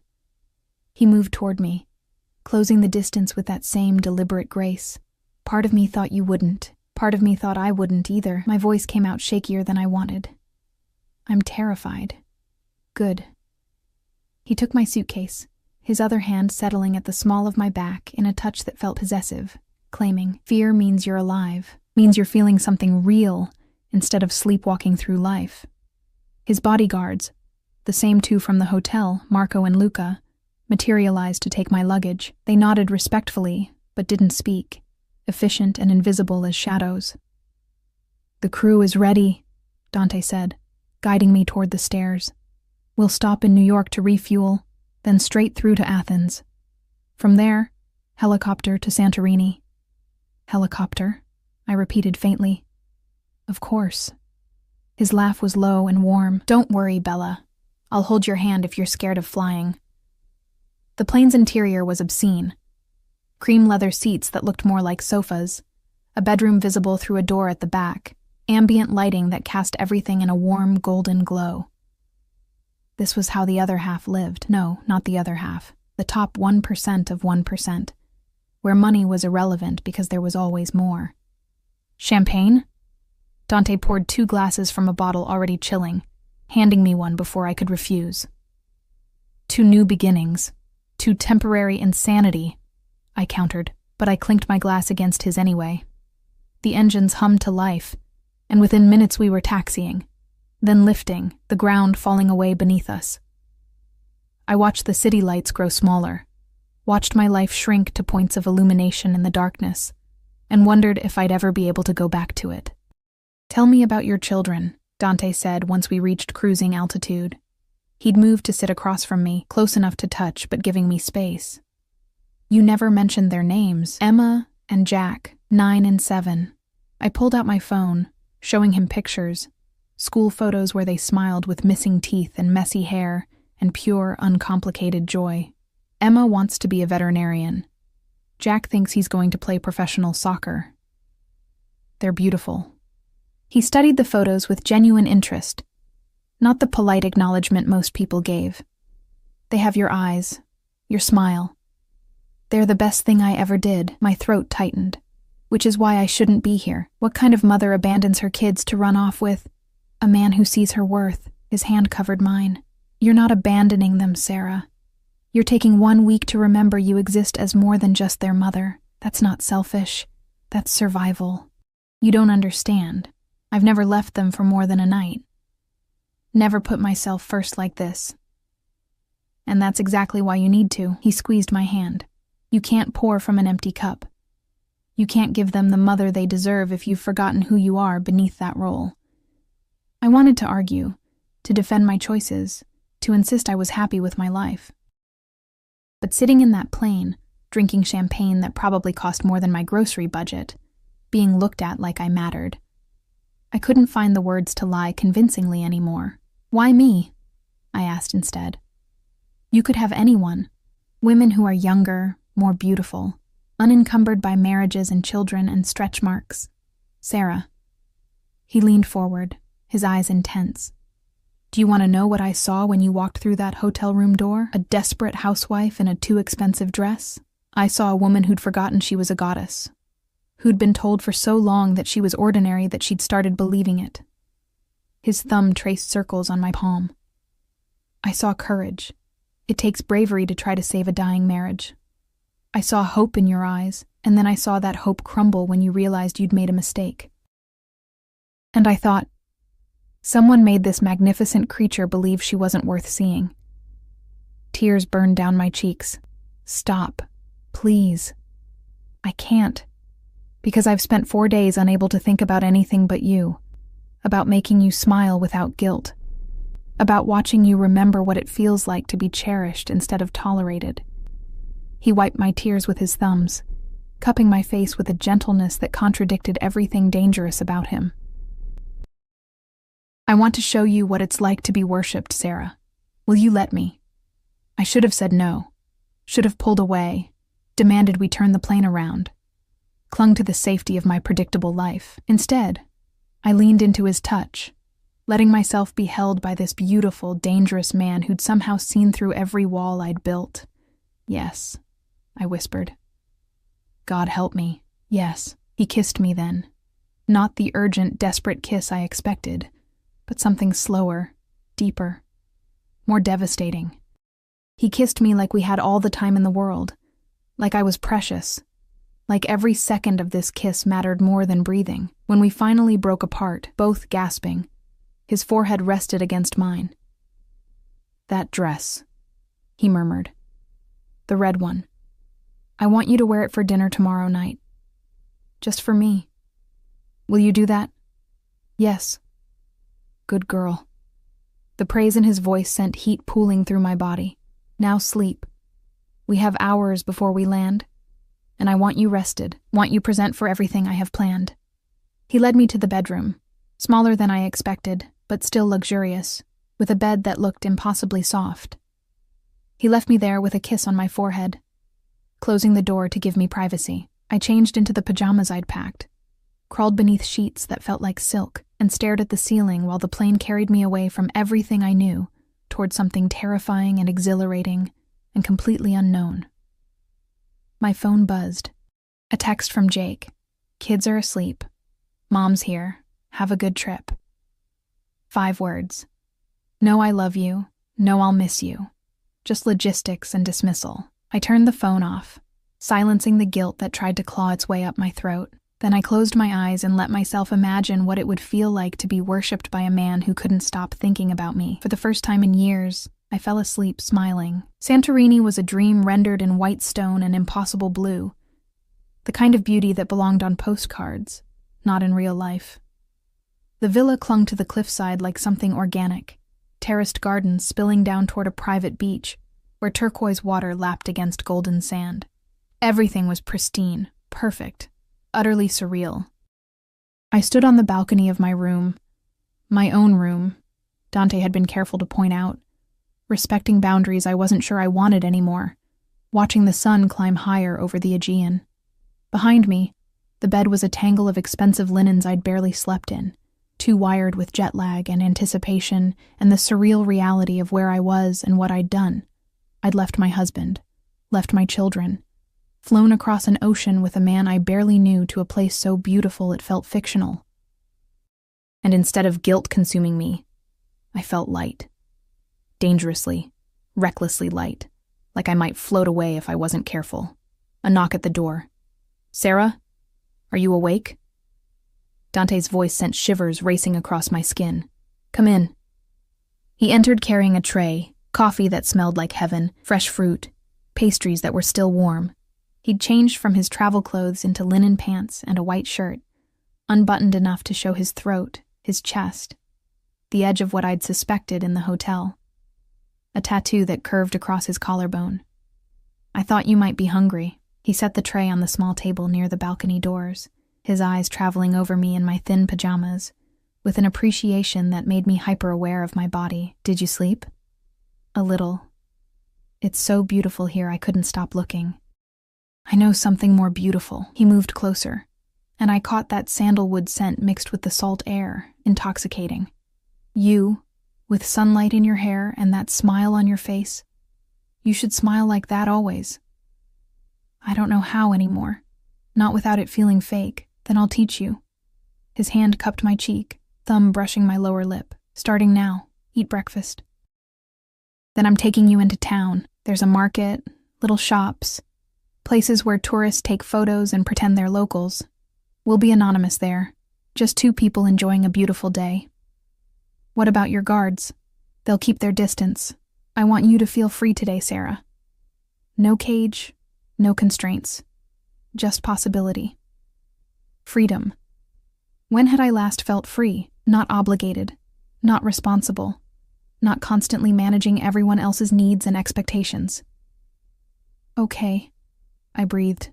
He moved toward me, closing the distance with that same deliberate grace. "Part of me thought you wouldn't. Part of me thought I wouldn't either." My voice came out shakier than I wanted. "I'm terrified." "Good." He took my suitcase, his other hand settling at the small of my back in a touch that felt possessive, claiming, "Fear means you're alive, means you're feeling something real instead of sleepwalking through life." His bodyguards, the same 2 from the hotel, Marco and Luca, materialized to take my luggage. They nodded respectfully, but didn't speak, efficient and invisible as shadows. "The crew is ready," Dante said, guiding me toward the stairs. "We'll stop in New York to refuel, then straight through to Athens. From there, helicopter to Santorini." "Helicopter?" I repeated faintly. "Of course." His laugh was low and warm. "Don't worry, Bella. I'll hold your hand if you're scared of flying." The plane's interior was obscene. Cream leather seats that looked more like sofas, a bedroom visible through a door at the back, ambient lighting that cast everything in a warm golden glow. This was how the other half lived. No, not the other half. The top 1% of 1%, where money was irrelevant because there was always more. "Champagne?" Dante poured 2 glasses from a bottle already chilling, handing me one before I could refuse. "To new beginnings. To temporary insanity," I countered, but I clinked my glass against his anyway. The engines hummed to life, and within minutes we were taxiing. then lifting, the ground falling away beneath us. I watched the city lights grow smaller, watched my life shrink to points of illumination in the darkness, and wondered if I'd ever be able to go back to it. "Tell me about your children," Dante said once we reached cruising altitude. He'd moved to sit across from me, close enough to touch but giving me space. "You never mentioned their names. Emma and Jack, 9 and 7. I pulled out my phone, showing him pictures, school photos where they smiled with missing teeth and messy hair and pure, uncomplicated joy. Emma wants to be a veterinarian. Jack thinks he's going to play professional soccer. They're beautiful." He studied the photos with genuine interest, not the polite acknowledgement most people gave. "They have your eyes, your smile. They're the best thing I ever did." My throat tightened. "Which is why I shouldn't be here. What kind of mother abandons her kids to run off with a man who sees her worth?" His hand covered mine. "You're not abandoning them, Sarah. You're taking 1 week to remember you exist as more than just their mother. That's not selfish. That's survival. You don't understand. I've never left them for more than a night. Never put myself first like this. And that's exactly why you need to." He squeezed my hand. "You can't pour from an empty cup. You can't give them the mother they deserve if you've forgotten who you are beneath that role." I wanted to argue, to defend my choices, to insist I was happy with my life. But sitting in that plane, drinking champagne that probably cost more than my grocery budget, being looked at like I mattered, I couldn't find the words to lie convincingly anymore. "Why me?" I asked instead. "You could have anyone. Women who are younger, more beautiful, unencumbered by marriages and children and stretch marks. Sarah." He leaned forward, his eyes intense. "Do you want to know what I saw when you walked through that hotel room door? A desperate housewife in a too expensive dress? I saw a woman who'd forgotten she was a goddess, who'd been told for so long that she was ordinary that she'd started believing it." His thumb traced circles on my palm. "I saw courage. It takes bravery to try to save a dying marriage. I saw hope in your eyes, and then I saw that hope crumble when you realized you'd made a mistake. And I thought, someone made this magnificent creature believe she wasn't worth seeing." Tears burned down my cheeks. "Stop. Please." "I can't. Because I've spent 4 days unable to think about anything but you. About making you smile without guilt. About watching you remember what it feels like to be cherished instead of tolerated." He wiped my tears with his thumbs, cupping my face with a gentleness that contradicted everything dangerous about him. "I want to show you what it's like to be worshipped, Sarah. Will you let me?" I should have said no, should have pulled away, demanded we turn the plane around, clung to the safety of my predictable life. Instead, I leaned into his touch, letting myself be held by this beautiful, dangerous man who'd somehow seen through every wall I'd built. "Yes," I whispered. "God help me. Yes." He kissed me then. Not the urgent, desperate kiss I expected, but something slower, deeper, more devastating. He kissed me like we had all the time in the world, like I was precious, like every second of this kiss mattered more than breathing. When we finally broke apart, both gasping, his forehead rested against mine. "That dress," he murmured. "The red one. I want you to wear it for dinner tomorrow night. Just for me. Will you do that?" "Yes." "Good girl." The praise in his voice sent heat pooling through my body. "Now sleep. We have hours before we land, and I want you rested, want you present for everything I have planned." He led me to the bedroom, smaller than I expected, but still luxurious, with a bed that looked impossibly soft. He left me there with a kiss on my forehead, closing the door to give me privacy. I changed into the pajamas I'd packed, crawled beneath sheets that felt like silk, and stared at the ceiling while the plane carried me away from everything I knew toward something terrifying and exhilarating and completely unknown. My phone buzzed. A text from Jake. "Kids are asleep. Mom's here. Have a good trip." 5 words. No I love you, no I'll miss you. Just logistics and dismissal. I turned the phone off, silencing the guilt that tried to claw its way up my throat. Then I closed my eyes and let myself imagine what it would feel like to be worshipped by a man who couldn't stop thinking about me. For the first time in years, I fell asleep smiling. Santorini was a dream rendered in white stone and impossible blue, the kind of beauty that belonged on postcards, not in real life. The villa clung to the cliffside like something organic, terraced gardens spilling down toward a private beach, where turquoise water lapped against golden sand. Everything was pristine, perfect, utterly surreal. I stood on the balcony of my room, my own room, Dante had been careful to point out, respecting boundaries I wasn't sure I wanted anymore, watching the sun climb higher over the Aegean. Behind me, the bed was a tangle of expensive linens I'd barely slept in, too wired with jet lag and anticipation and the surreal reality of where I was and what I'd done. I'd left my husband, left my children, flown across an ocean with a man I barely knew to a place so beautiful it felt fictional. And instead of guilt consuming me, I felt light. Dangerously, recklessly light, like I might float away if I wasn't careful. A knock at the door. "Sarah? Are you awake?" Dante's voice sent shivers racing across my skin. "Come in." He entered carrying a tray, coffee that smelled like heaven, fresh fruit, pastries that were still warm. He'd changed from his travel clothes into linen pants and a white shirt, unbuttoned enough to show his throat, his chest, the edge of what I'd suspected in the hotel. A tattoo that curved across his collarbone. "I thought you might be hungry." He set the tray on the small table near the balcony doors, his eyes traveling over me in my thin pajamas, with an appreciation that made me hyper-aware of my body. "Did you sleep?" "A little. It's so beautiful here I couldn't stop looking." "I know something more beautiful." He moved closer, and I caught that sandalwood scent mixed with the salt air, intoxicating. "You, with sunlight in your hair and that smile on your face. You should smile like that always." "I don't know how anymore. Not without it feeling fake. Then I'll teach you." His hand cupped my cheek, thumb brushing my lower lip. "Starting now. Eat breakfast. Then I'm taking you into town. There's a market, little shops, places where tourists take photos and pretend they're locals. We'll be anonymous there, just two people enjoying a beautiful day. What about your guards? They'll keep their distance. I want you to feel free today, Sarah. No cage, no constraints. Just possibility. Freedom. When had I last felt free, not obligated, not responsible, not constantly managing everyone else's needs and expectations? "Okay," I breathed.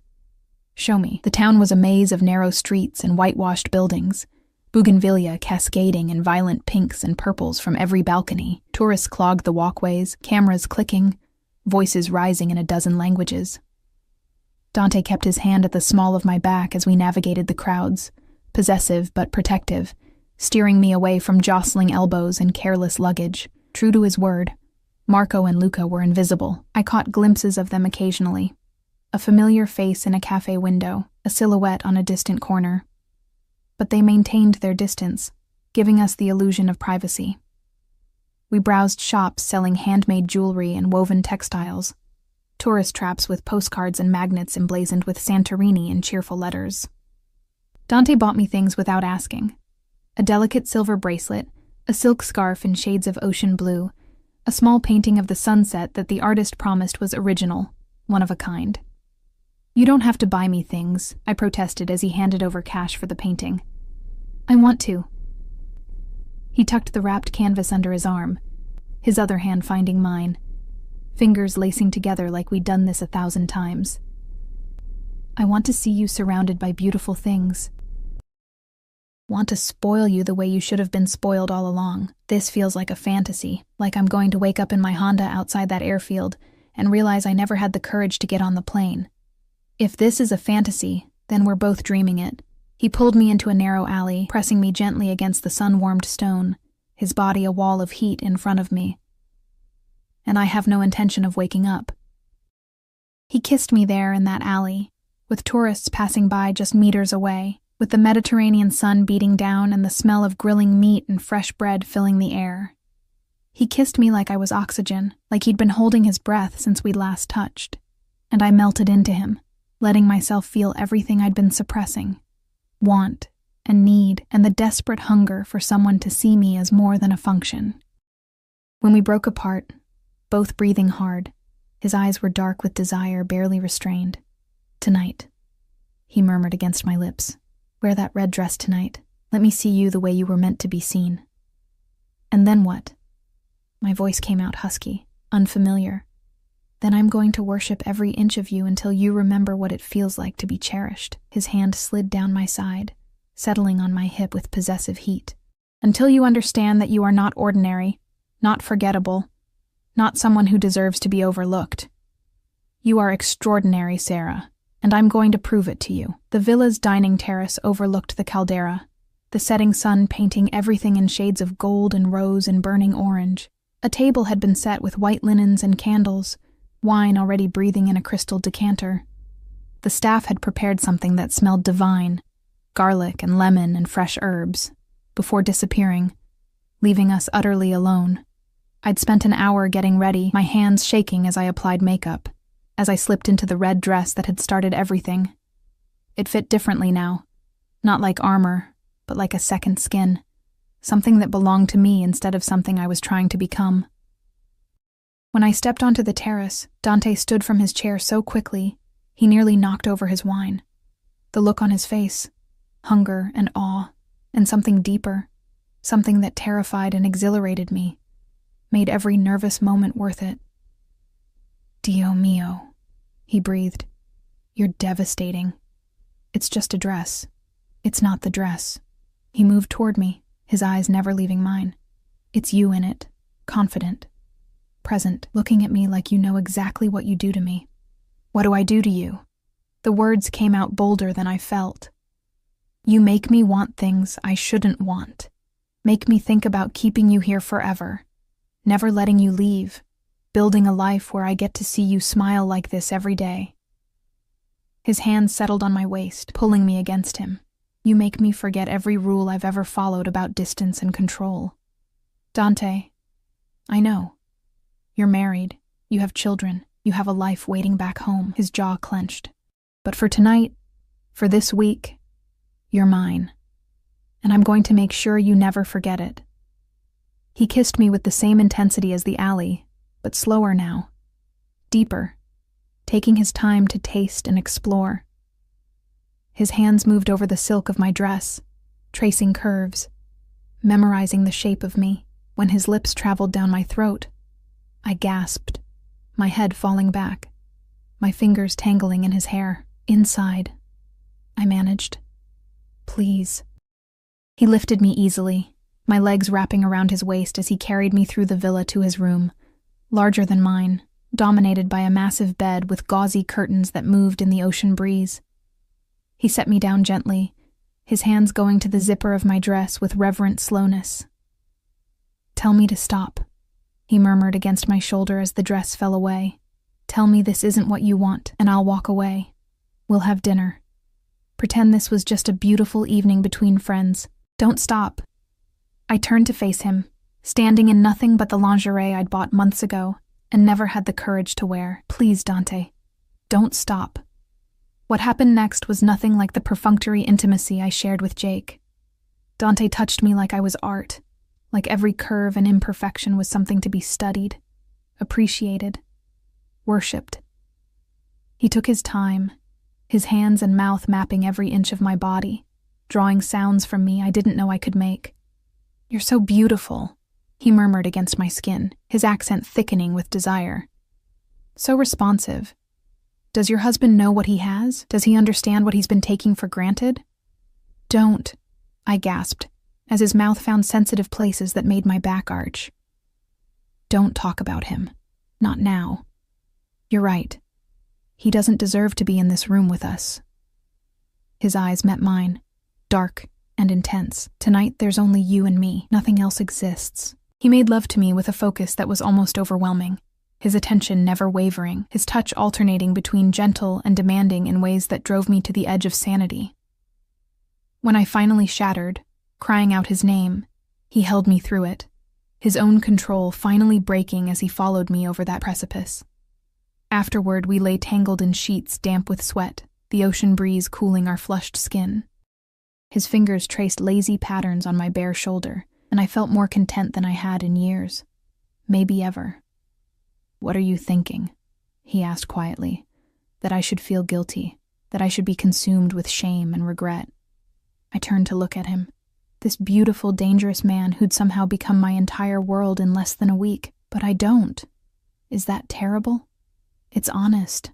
"Show me." The town was a maze of narrow streets and whitewashed buildings, bougainvillea cascading in violent pinks and purples from every balcony. Tourists clogged the walkways, cameras clicking, voices rising in a dozen languages. Dante kept his hand at the small of my back as we navigated the crowds, possessive but protective, steering me away from jostling elbows and careless luggage. True to his word, Marco and Luca were invisible. I caught glimpses of them occasionally. A familiar face in a cafe window, a silhouette on a distant corner. But they maintained their distance, giving us the illusion of privacy. We browsed shops selling handmade jewelry and woven textiles, tourist traps with postcards and magnets emblazoned with Santorini in cheerful letters. Dante bought me things without asking. A delicate silver bracelet, a silk scarf in shades of ocean blue, a small painting of the sunset that the artist promised was original, one of a kind. "You don't have to buy me things," I protested as he handed over cash for the painting. "I want to." He tucked the wrapped canvas under his arm, his other hand finding mine, fingers lacing together like we'd done this 1,000 times. "I want to see you surrounded by beautiful things. Want to spoil you the way you should have been spoiled all along. This feels like a fantasy, like I'm going to wake up in my Honda outside that airfield and realize I never had the courage to get on the plane. If this is a fantasy, then we're both dreaming it." He pulled me into a narrow alley, pressing me gently against the sun-warmed stone, his body a wall of heat in front of me. And I have no intention of waking up. He kissed me there in that alley, with tourists passing by just meters away, with the Mediterranean sun beating down and the smell of grilling meat and fresh bread filling the air. He kissed me like I was oxygen, like he'd been holding his breath since we'd last touched. And I melted into him, letting myself feel everything I'd been suppressing. want and need, and the desperate hunger for someone to see me as more than a function. When we broke apart, both breathing hard, his eyes were dark with desire, barely restrained. "Tonight," he murmured against my lips. "Wear that red dress tonight. Let me see you the way you were meant to be seen." "And then what?" My voice came out husky, unfamiliar. "Then I'm going to worship every inch of you until you remember what it feels like to be cherished." His hand slid down my side, settling on my hip with possessive heat. "Until you understand that you are not ordinary, not forgettable, not someone who deserves to be overlooked. You are extraordinary, Sarah, and I'm going to prove it to you." The villa's dining terrace overlooked the caldera, the setting sun painting everything in shades of gold and rose and burning orange. A table had been set with white linens and candles, wine already breathing in a crystal decanter. The staff had prepared something that smelled divine, garlic and lemon and fresh herbs, before disappearing, leaving us utterly alone. I'd spent an hour getting ready, my hands shaking as I applied makeup, as I slipped into the red dress that had started everything. It fit differently now, not like armor, but like a second skin, something that belonged to me instead of something I was trying to become. When I stepped onto the terrace, Dante stood from his chair so quickly, he nearly knocked over his wine. The look on his face, hunger and awe, and something deeper, something that terrified and exhilarated me, made every nervous moment worth it. "Dio mio," he breathed. "You're devastating. It's just a dress. It's not the dress." He moved toward me, his eyes never leaving mine. "It's you in it, confident, present, looking at me like you know exactly what you do to me." "What do I do to you?" The words came out bolder than I felt. "You make me want things I shouldn't want. Make me think about keeping you here forever, never letting you leave, building a life where I get to see you smile like this every day." His hand settled on my waist, pulling me against him. "You make me forget every rule I've ever followed about distance and control." "Dante, I know. You're married, you have children, you have a life waiting back home." His jaw clenched. "But for tonight, for this week, you're mine. And I'm going to make sure you never forget it." He kissed me with the same intensity as the alley, but slower now, deeper, taking his time to taste and explore. His hands moved over the silk of my dress, tracing curves, memorizing the shape of me. When his lips traveled down my throat, I gasped, my head falling back, my fingers tangling in his hair. "Inside," I managed. "Please." He lifted me easily, my legs wrapping around his waist as he carried me through the villa to his room, larger than mine, dominated by a massive bed with gauzy curtains that moved in the ocean breeze. He set me down gently, his hands going to the zipper of my dress with reverent slowness. "Tell me to stop," he murmured against my shoulder as the dress fell away. "Tell me this isn't what you want, and I'll walk away. We'll have dinner. Pretend this was just a beautiful evening between friends. Don't stop." I turned to face him, standing in nothing but the lingerie I'd bought months ago and never had the courage to wear. "Please, Dante, don't stop." What happened next was nothing like the perfunctory intimacy I shared with Jake. Dante touched me like I was art, like every curve and imperfection was something to be studied, appreciated, worshipped. He took his time, his hands and mouth mapping every inch of my body, drawing sounds from me I didn't know I could make. "You're so beautiful," he murmured against my skin, his accent thickening with desire. "So responsive. Does your husband know what he has? Does he understand what he's been taking for granted?" "Don't," I gasped, as his mouth found sensitive places that made my back arch. "Don't talk about him. Not now. You're right. He doesn't deserve to be in this room with us." His eyes met mine, dark and intense. "Tonight there's only you and me. Nothing else exists." He made love to me with a focus that was almost overwhelming, his attention never wavering, his touch alternating between gentle and demanding in ways that drove me to the edge of sanity. When I finally shattered, crying out his name, he held me through it, his own control finally breaking as he followed me over that precipice. Afterward, we lay tangled in sheets damp with sweat, the ocean breeze cooling our flushed skin. His fingers traced lazy patterns on my bare shoulder, and I felt more content than I had in years. Maybe ever. "What are you thinking?" he asked quietly. That I should feel guilty, that I should be consumed with shame and regret. I turned to look at him. This beautiful, dangerous man who'd somehow become my entire world in less than a week. But I don't. Is that terrible? It's honest.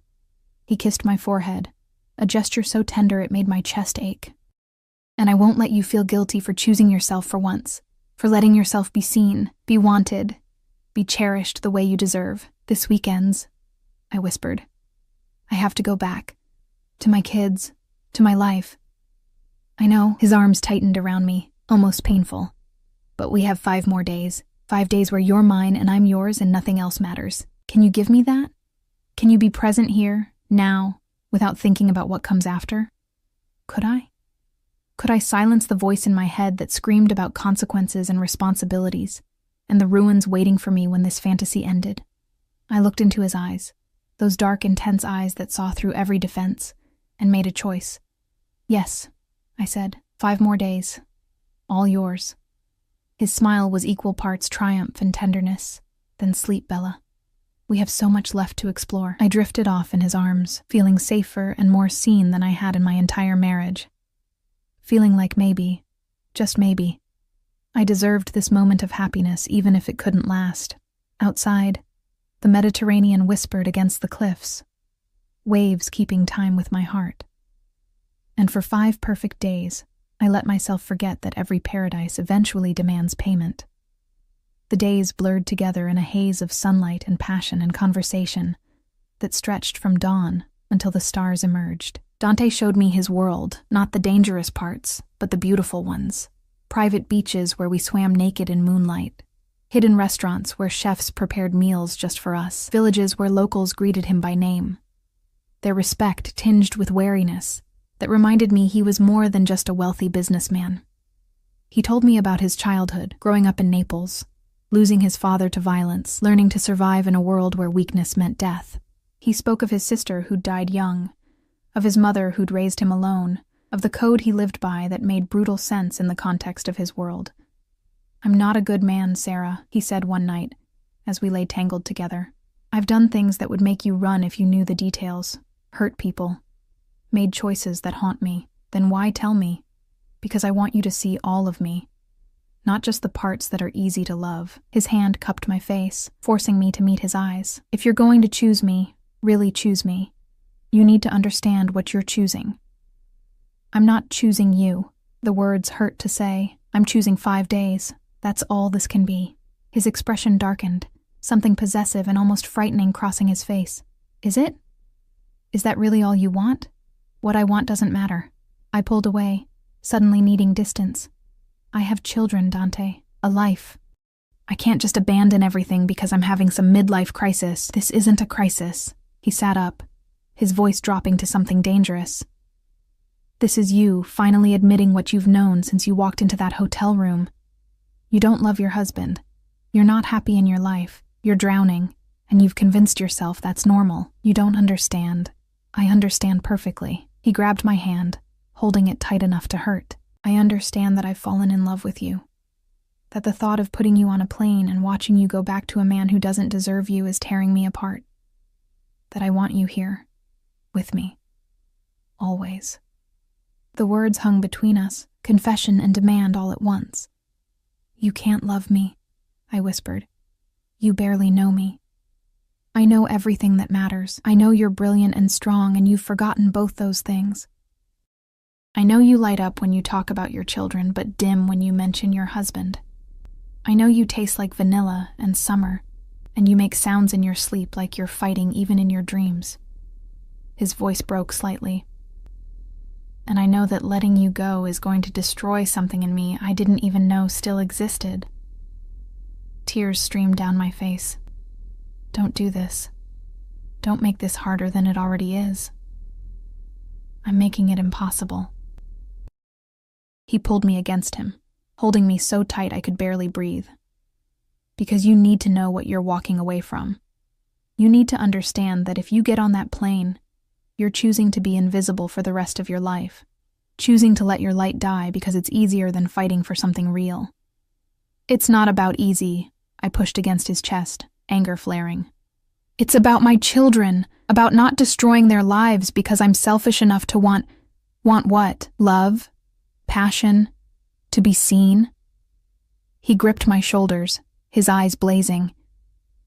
He kissed my forehead, a gesture so tender it made my chest ache. "And I won't let you feel guilty for choosing yourself for once, for letting yourself be seen, be wanted, be cherished the way you deserve. This weekend's," I whispered. "I have to go back. To my kids, to my life." "I know." His arms tightened around me, almost painful. "But we have 5 more days. 5 days where you're mine and I'm yours and nothing else matters. Can you give me that? Can you be present here, now, without thinking about what comes after?" Could I? Could I silence the voice in my head that screamed about consequences and responsibilities, and the ruins waiting for me when this fantasy ended? I looked into his eyes, those dark, intense eyes that saw through every defense, and made a choice. "Yes," I said, 5 more days. All yours." His smile was equal parts triumph and tenderness. "Then sleep, Bella. We have so much left to explore." I drifted off in his arms, feeling safer and more seen than I had in my entire marriage. Feeling like maybe, just maybe, I deserved this moment of happiness even if it couldn't last. Outside, the Mediterranean whispered against the cliffs, waves keeping time with my heart. And for 5 perfect days, I let myself forget that every paradise eventually demands payment. The days blurred together in a haze of sunlight and passion and conversation that stretched from dawn until the stars emerged. Dante showed me his world, not the dangerous parts, but the beautiful ones. Private beaches where we swam naked in moonlight. Hidden restaurants where chefs prepared meals just for us. Villages where locals greeted him by name. Their respect tinged with wariness that reminded me he was more than just a wealthy businessman. He told me about his childhood, growing up in Naples, losing his father to violence, learning to survive in a world where weakness meant death. He spoke of his sister who'd died young, of his mother who'd raised him alone, of the code he lived by that made brutal sense in the context of his world. "I'm not a good man, Sarah," he said one night, as we lay tangled together. "I've done things that would make you run if you knew the details, hurt people, made choices that haunt me. Then why tell me? Because I want you to see all of me, not just the parts that are easy to love." His hand cupped my face, forcing me to meet his eyes. "If you're going to choose me, really choose me, you need to understand what you're choosing. I'm not choosing you." The words hurt to say. "I'm choosing 5 days. That's all this can be." His expression darkened, something possessive and almost frightening crossing his face. "Is it? Is that really all you want?" "What I want doesn't matter." I pulled away, suddenly needing distance. "I have children, Dante. A life. I can't just abandon everything because I'm having some midlife crisis." "This isn't a crisis." He sat up, his voice dropping to something dangerous. "This is you finally admitting what you've known since you walked into that hotel room. You don't love your husband. You're not happy in your life. You're drowning, and you've convinced yourself that's normal. You don't understand. I understand perfectly." He grabbed my hand, holding it tight enough to hurt. "I understand that I've fallen in love with you. That the thought of putting you on a plane and watching you go back to a man who doesn't deserve you is tearing me apart. That I want you here, with me. Always." The words hung between us, confession and demand all at once. "You can't love me," I whispered. "You barely know me. I know everything that matters. I know you're brilliant and strong, and you've forgotten both those things. I know you light up when you talk about your children, but dim when you mention your husband. I know you taste like vanilla and summer, and you make sounds in your sleep like you're fighting even in your dreams." His voice broke slightly. "And I know that letting you go is going to destroy something in me I didn't even know still existed." Tears streamed down my face. "Don't do this. Don't make this harder than it already is. I'm making it impossible." He pulled me against him, holding me so tight I could barely breathe. "Because you need to know what you're walking away from. You need to understand that if you get on that plane, you're choosing to be invisible for the rest of your life. choosing to let your light die because it's easier than fighting for something real. It's not about easy, I pushed against his chest, anger flaring. It's about my children, about not destroying their lives because I'm selfish enough to want what? Love? Passion? To be seen? He gripped my shoulders, his eyes blazing.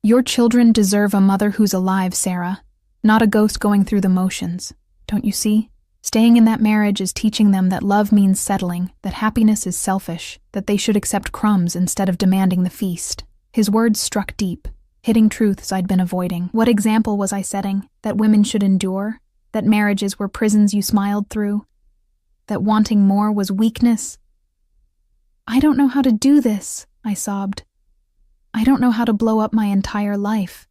Your children deserve a mother who's alive, Sarah, not a ghost going through the motions. Don't you see? Staying in that marriage is teaching them that love means settling, that happiness is selfish, that they should accept crumbs instead of demanding the feast. His words struck deep, hitting truths I'd been avoiding. What example was I setting? That women should endure? That marriages were prisons you smiled through? That wanting more was weakness? I don't know how to do this, I sobbed. I don't know how to blow up my entire life.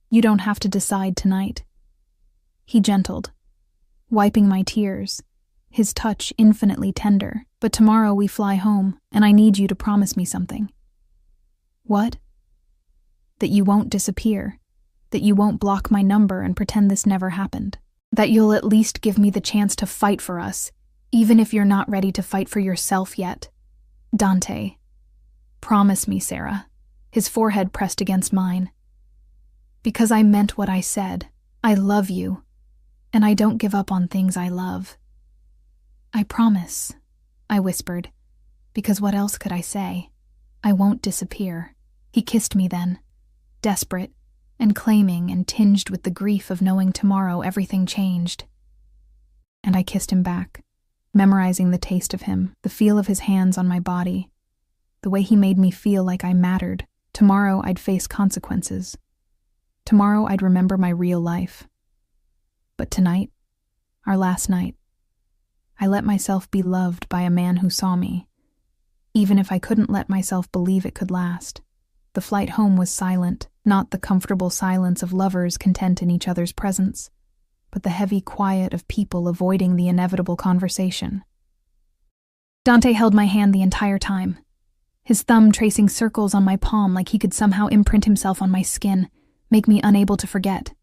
You don't have to decide tonight. He gentled, wiping my tears, his touch infinitely tender. But tomorrow we fly home, and I need you to promise me something. What? That you won't disappear, that you won't block my number and pretend this never happened, that you'll at least give me the chance to fight for us, even if you're not ready to fight for yourself yet. Dante. Promise me, Sarah. His forehead pressed against mine. Because I meant what I said. I love you, and I don't give up on things I love. I promise, I whispered, because what else could I say? I won't disappear. He kissed me then, desperate and claiming and tinged with the grief of knowing tomorrow everything changed. And I kissed him back, memorizing the taste of him, the feel of his hands on my body, the way he made me feel like I mattered. Tomorrow I'd face consequences. Tomorrow I'd remember my real life. But tonight, our last night, I let myself be loved by a man who saw me, even if I couldn't let myself believe it could last. The flight home was silent, not the comfortable silence of lovers content in each other's presence, but the heavy quiet of people avoiding the inevitable conversation. Dante held my hand the entire time, his thumb tracing circles on my palm like he could somehow imprint himself on my skin, make me unable to forget.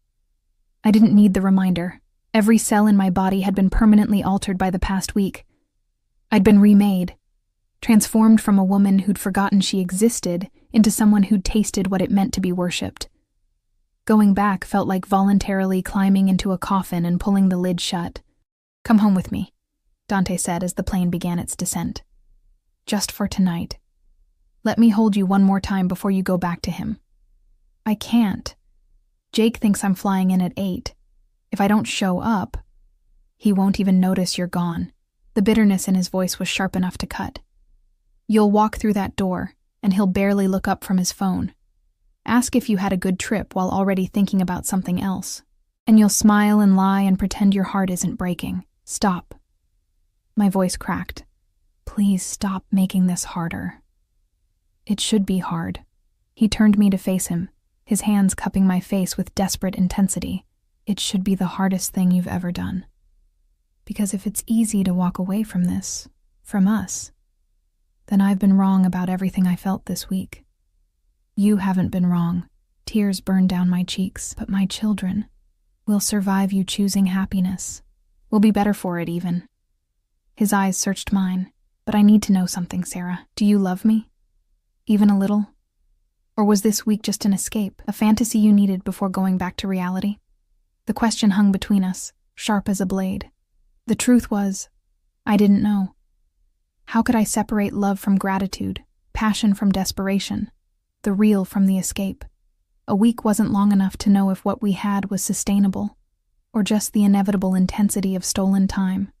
I didn't need the reminder. Every cell in my body had been permanently altered by the past week. I'd been remade, transformed from a woman who'd forgotten she existed into someone who'd tasted what it meant to be worshipped. Going back felt like voluntarily climbing into a coffin and pulling the lid shut. Come home with me, Dante said as the plane began its descent. Just for tonight. Let me hold you one more time before you go back to him. I can't. Jake thinks I'm flying in at 8. If I don't show up, he won't even notice you're gone. The bitterness in his voice was sharp enough to cut. You'll walk through that door, and he'll barely look up from his phone. Ask if you had a good trip while already thinking about something else. And you'll smile and lie and pretend your heart isn't breaking. Stop. My voice cracked. Please stop making this harder. It should be hard. He turned me to face him, his hands cupping my face with desperate intensity. It should be the hardest thing you've ever done. Because if it's easy to walk away from this, from us, then I've been wrong about everything I felt this week. You haven't been wrong. Tears burned down my cheeks, but my children will survive you choosing happiness. We'll be better for it even. His eyes searched mine. But I need to know something, Sarah. Do you love me? Even a little? Or was this week just an escape, a fantasy you needed before going back to reality? The question hung between us, sharp as a blade. The truth was, I didn't know. How could I separate love from gratitude, passion from desperation, the real from the escape? A week wasn't long enough to know if what we had was sustainable, or just the inevitable intensity of stolen time.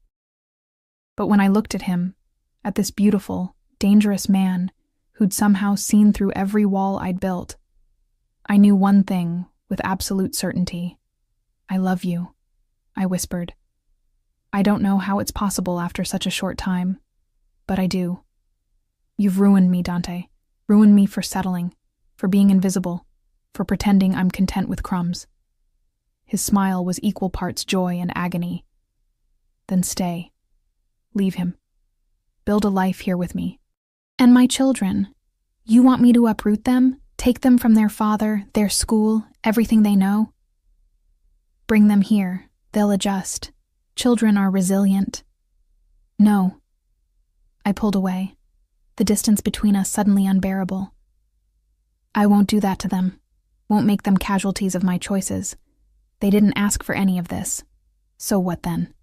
But when I looked at him, at this beautiful, dangerous man who'd somehow seen through every wall I'd built, I knew one thing with absolute certainty. I love you, I whispered. I don't know how it's possible after such a short time, but I do. You've ruined me, Dante. Ruined me for settling, for being invisible, for pretending I'm content with crumbs. His smile was equal parts joy and agony. Then stay. Leave him. Build a life here with me. And my children. You want me to uproot them? Take them from their father, their school, everything they know? Bring them here. They'll adjust. Children are resilient. No. I pulled away, the distance between us suddenly unbearable. I won't do that to them. Won't make them casualties of my choices. They didn't ask for any of this. So what then?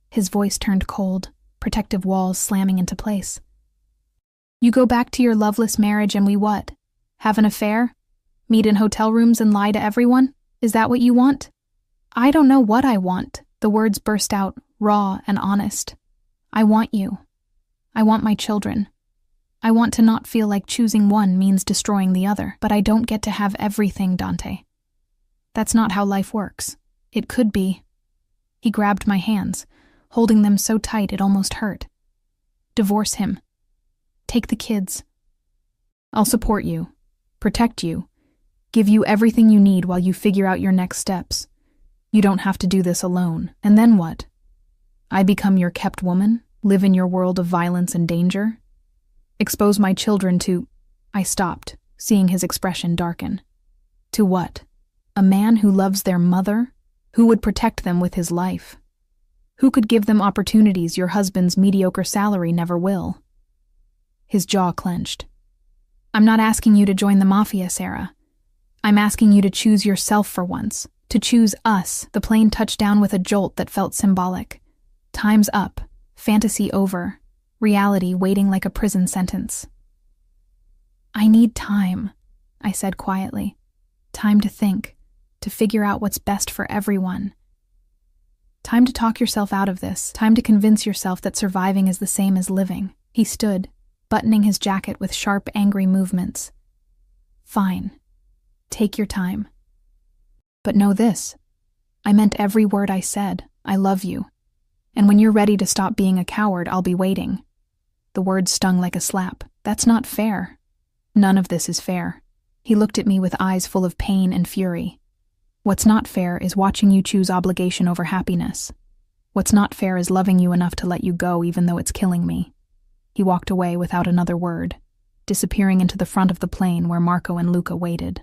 His voice turned cold, protective walls slamming into place. You go back to your loveless marriage and we what? Have an affair? Meet in hotel rooms and lie to everyone? Is that what you want? I don't know what I want. The words burst out, raw and honest. I want you. I want my children. I want to not feel like choosing one means destroying the other, but I don't get to have everything, Dante. That's not how life works. It could be. He grabbed my hands, holding them so tight it almost hurt. Divorce him. Take the kids. I'll support you, protect you, give you everything you need while you figure out your next steps. You don't have to do this alone. And then what? I become your kept woman, live in your world of violence and danger? Expose my children to... I stopped, seeing his expression darken. To what? A man who loves their mother? Who would protect them with his life? Who could give them opportunities your husband's mediocre salary never will? His jaw clenched. I'm not asking you to join the Mafia, Sarah. I'm asking you to choose yourself for once, to choose us. The plane touched down with a jolt that felt symbolic. Time's up, fantasy over, reality waiting like a prison sentence. I need time, I said quietly. Time to think, to figure out what's best for everyone. Time to talk yourself out of this, time to convince yourself that surviving is the same as living. He stood, buttoning his jacket with sharp, angry movements. Fine. Take your time. But know this. I meant every word I said. I love you. And when you're ready to stop being a coward, I'll be waiting. The words stung like a slap. That's not fair. None of this is fair. He looked at me with eyes full of pain and fury. What's not fair is watching you choose obligation over happiness. What's not fair is loving you enough to let you go even though it's killing me. He walked away without another word, disappearing into the front of the plane where Marco and Luca waited,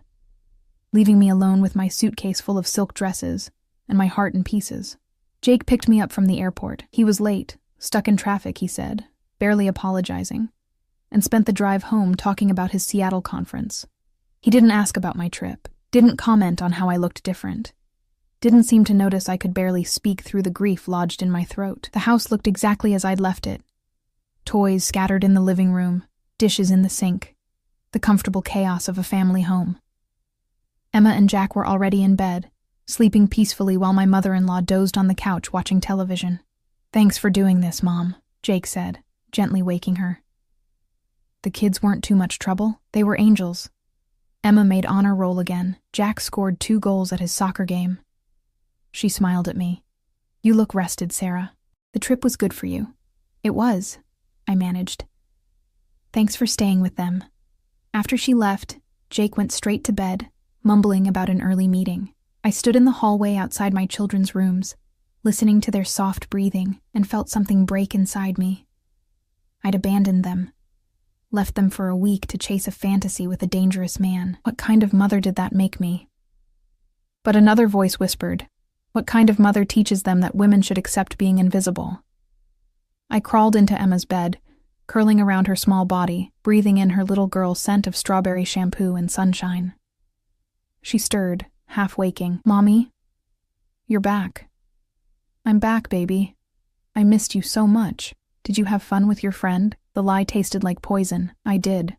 leaving me alone with my suitcase full of silk dresses and my heart in pieces. Jake picked me up from the airport. He was late, stuck in traffic, he said, barely apologizing, and spent the drive home talking about his Seattle conference. He didn't ask about my trip, didn't comment on how I looked different, didn't seem to notice I could barely speak through the grief lodged in my throat. The house looked exactly as I'd left it. Toys scattered in the living room, dishes in the sink, the comfortable chaos of a family home. Emma and Jack were already in bed, sleeping peacefully while my mother-in-law dozed on the couch watching television. Thanks for doing this, Mom, Jake said, gently waking her. The kids weren't too much trouble. They were angels. Emma made honor roll again. Jack scored 2 goals at his soccer game. She smiled at me. You look rested, Sarah. The trip was good for you. It was, I managed. Thanks for staying with them. After she left, Jake went straight to bed, mumbling about an early meeting. I stood in the hallway outside my children's rooms, listening to their soft breathing, and felt something break inside me. I'd abandoned them. Left them for a week to chase a fantasy with a dangerous man. What kind of mother did that make me? But another voice whispered, what kind of mother teaches them that women should accept being invisible? I crawled into Emma's bed, curling around her small body, breathing in her little girl's scent of strawberry shampoo and sunshine. She stirred, half waking. Mommy? You're back. I'm back, baby. I missed you so much. Did you have fun with your friend? The lie tasted like poison. I did.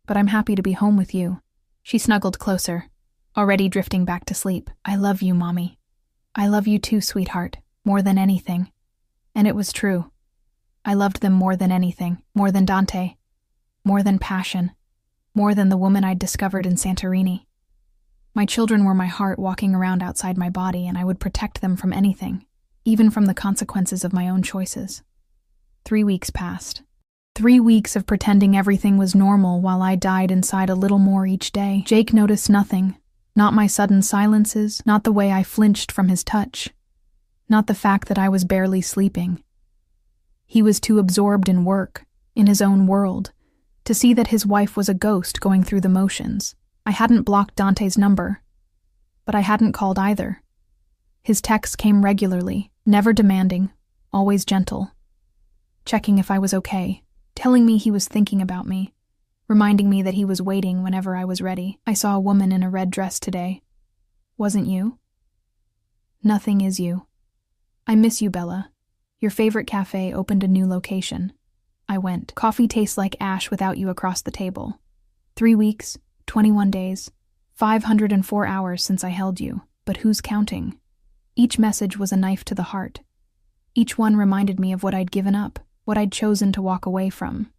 But I'm happy to be home with you. She snuggled closer, already drifting back to sleep. I love you, Mommy. I love you too, sweetheart, more than anything. And it was true. I loved them more than anything, more than Dante, more than passion, more than the woman I'd discovered in Santorini. My children were my heart walking around outside my body, and I would protect them from anything, even from the consequences of my own choices. 3 weeks passed. 3 weeks of pretending everything was normal while I died inside a little more each day. Jake noticed nothing. Not my sudden silences, not the way I flinched from his touch, not the fact that I was barely sleeping. He was too absorbed in work, in his own world, to see that his wife was a ghost going through the motions. I hadn't blocked Dante's number, but I hadn't called either. His texts came regularly, never demanding, always gentle. checking if I was okay, telling me he was thinking about me, reminding me that he was waiting whenever I was ready. I saw a woman in a red dress today. Wasn't you? Nothing is you. I miss you, Bella. Your favorite cafe opened a new location. I went. Coffee tastes like ash without you across the table. 3 weeks, 21 days, 504 hours since I held you, but who's counting? Each message was a knife to the heart. Each one reminded me of what I'd given up, what I'd chosen to walk away from.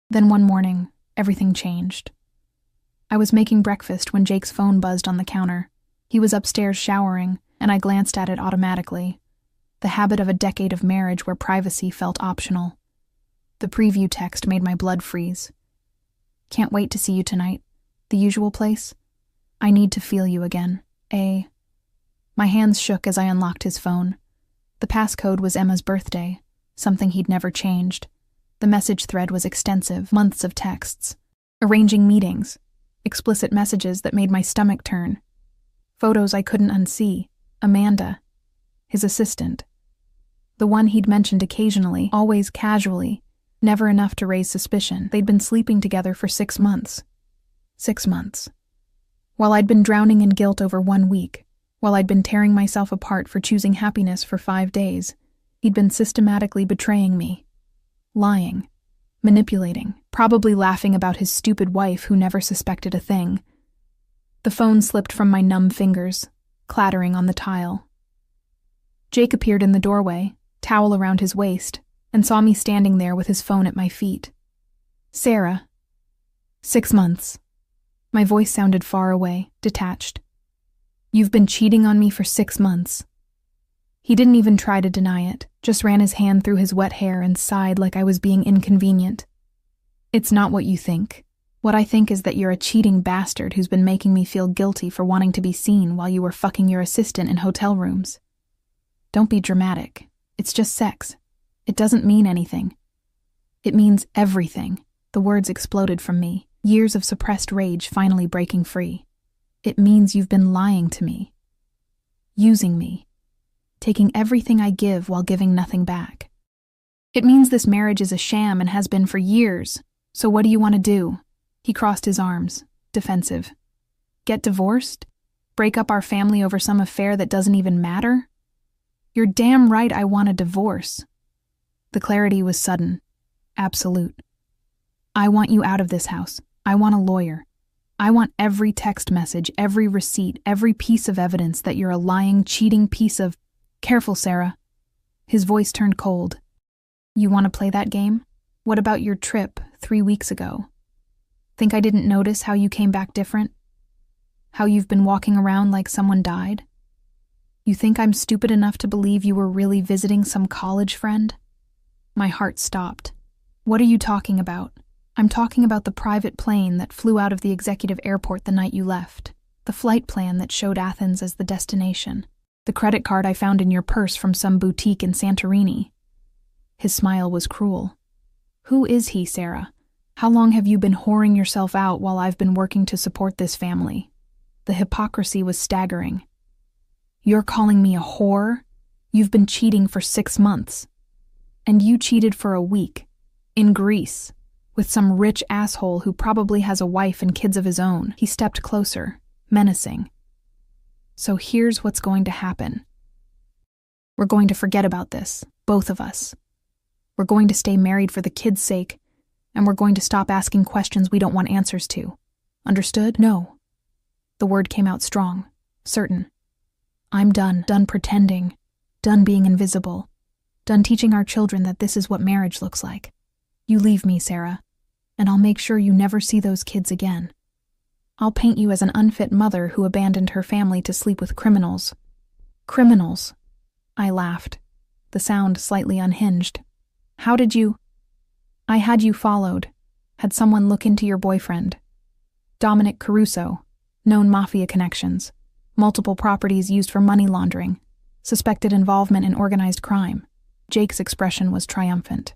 Then one morning, everything changed. I was making breakfast when Jake's phone buzzed on the counter. He was upstairs showering, and I glanced at it automatically. The habit of a decade of marriage where privacy felt optional. The preview text made my blood freeze. Can't wait to see you tonight. The usual place? I need to feel you again. My hands shook as I unlocked his phone. The passcode was Emma's birthday, something he'd never changed. The message thread was extensive, months of texts, arranging meetings, explicit messages that made my stomach turn, photos I couldn't unsee, Amanda, his assistant, the one he'd mentioned occasionally, always casually, never enough to raise suspicion. They'd been sleeping together for 6 months. 6 months. While I'd been drowning in guilt over 1 week, while I'd been tearing myself apart for choosing happiness for 5 days, he'd been systematically betraying me. Lying, manipulating, probably laughing about his stupid wife who never suspected a thing. The phone slipped from my numb fingers, clattering on the tile. Jake appeared in the doorway, towel around his waist, and saw me standing there with his phone at my feet. Sarah. 6 months. My voice sounded far away, detached. You've been cheating on me for 6 months. He didn't even try to deny it, just ran his hand through his wet hair and sighed like I was being inconvenient. It's not what you think. What I think is that you're a cheating bastard who's been making me feel guilty for wanting to be seen while you were fucking your assistant in hotel rooms. Don't be dramatic. It's just sex. It doesn't mean anything. It means everything. The words exploded from me, years of suppressed rage finally breaking free. It means you've been lying to me. Using me. Taking everything I give while giving nothing back. It means this marriage is a sham and has been for years. So what do you want to do? He crossed his arms, defensive. Get divorced? Break up our family over some affair that doesn't even matter? You're damn right I want a divorce. The clarity was sudden, absolute. I want you out of this house. I want a lawyer. I want every text message, every receipt, every piece of evidence that you're a lying, cheating piece of... Careful, Sarah. His voice turned cold. You want to play that game? What about your trip 3 weeks ago? Think I didn't notice how you came back different? How you've been walking around like someone died? You think I'm stupid enough to believe you were really visiting some college friend? My heart stopped. What are you talking about? I'm talking about the private plane that flew out of the executive airport the night you left. The flight plan that showed Athens as the destination. The credit card I found in your purse from some boutique in Santorini. His smile was cruel. Who is he, Sarah? How long have you been whoring yourself out while I've been working to support this family? The hypocrisy was staggering. You're calling me a whore? You've been cheating for 6 months. And you cheated for a week. In Greece. With some rich asshole who probably has a wife and kids of his own. He stepped closer, menacing. So here's what's going to happen. We're going to forget about this, both of us. We're going to stay married for the kids' sake, and we're going to stop asking questions we don't want answers to. Understood? No. The word came out strong, certain. I'm done pretending, done being invisible, done teaching our children that this is what marriage looks like. You leave me, Sarah, and I'll make sure you never see those kids again. I'll paint you as an unfit mother who abandoned her family to sleep with criminals. Criminals. I laughed, the sound slightly unhinged. How did you... I had you followed, had someone look into your boyfriend. Dominic Caruso, known Mafia connections, multiple properties used for money laundering, suspected involvement in organized crime. Jake's expression was triumphant.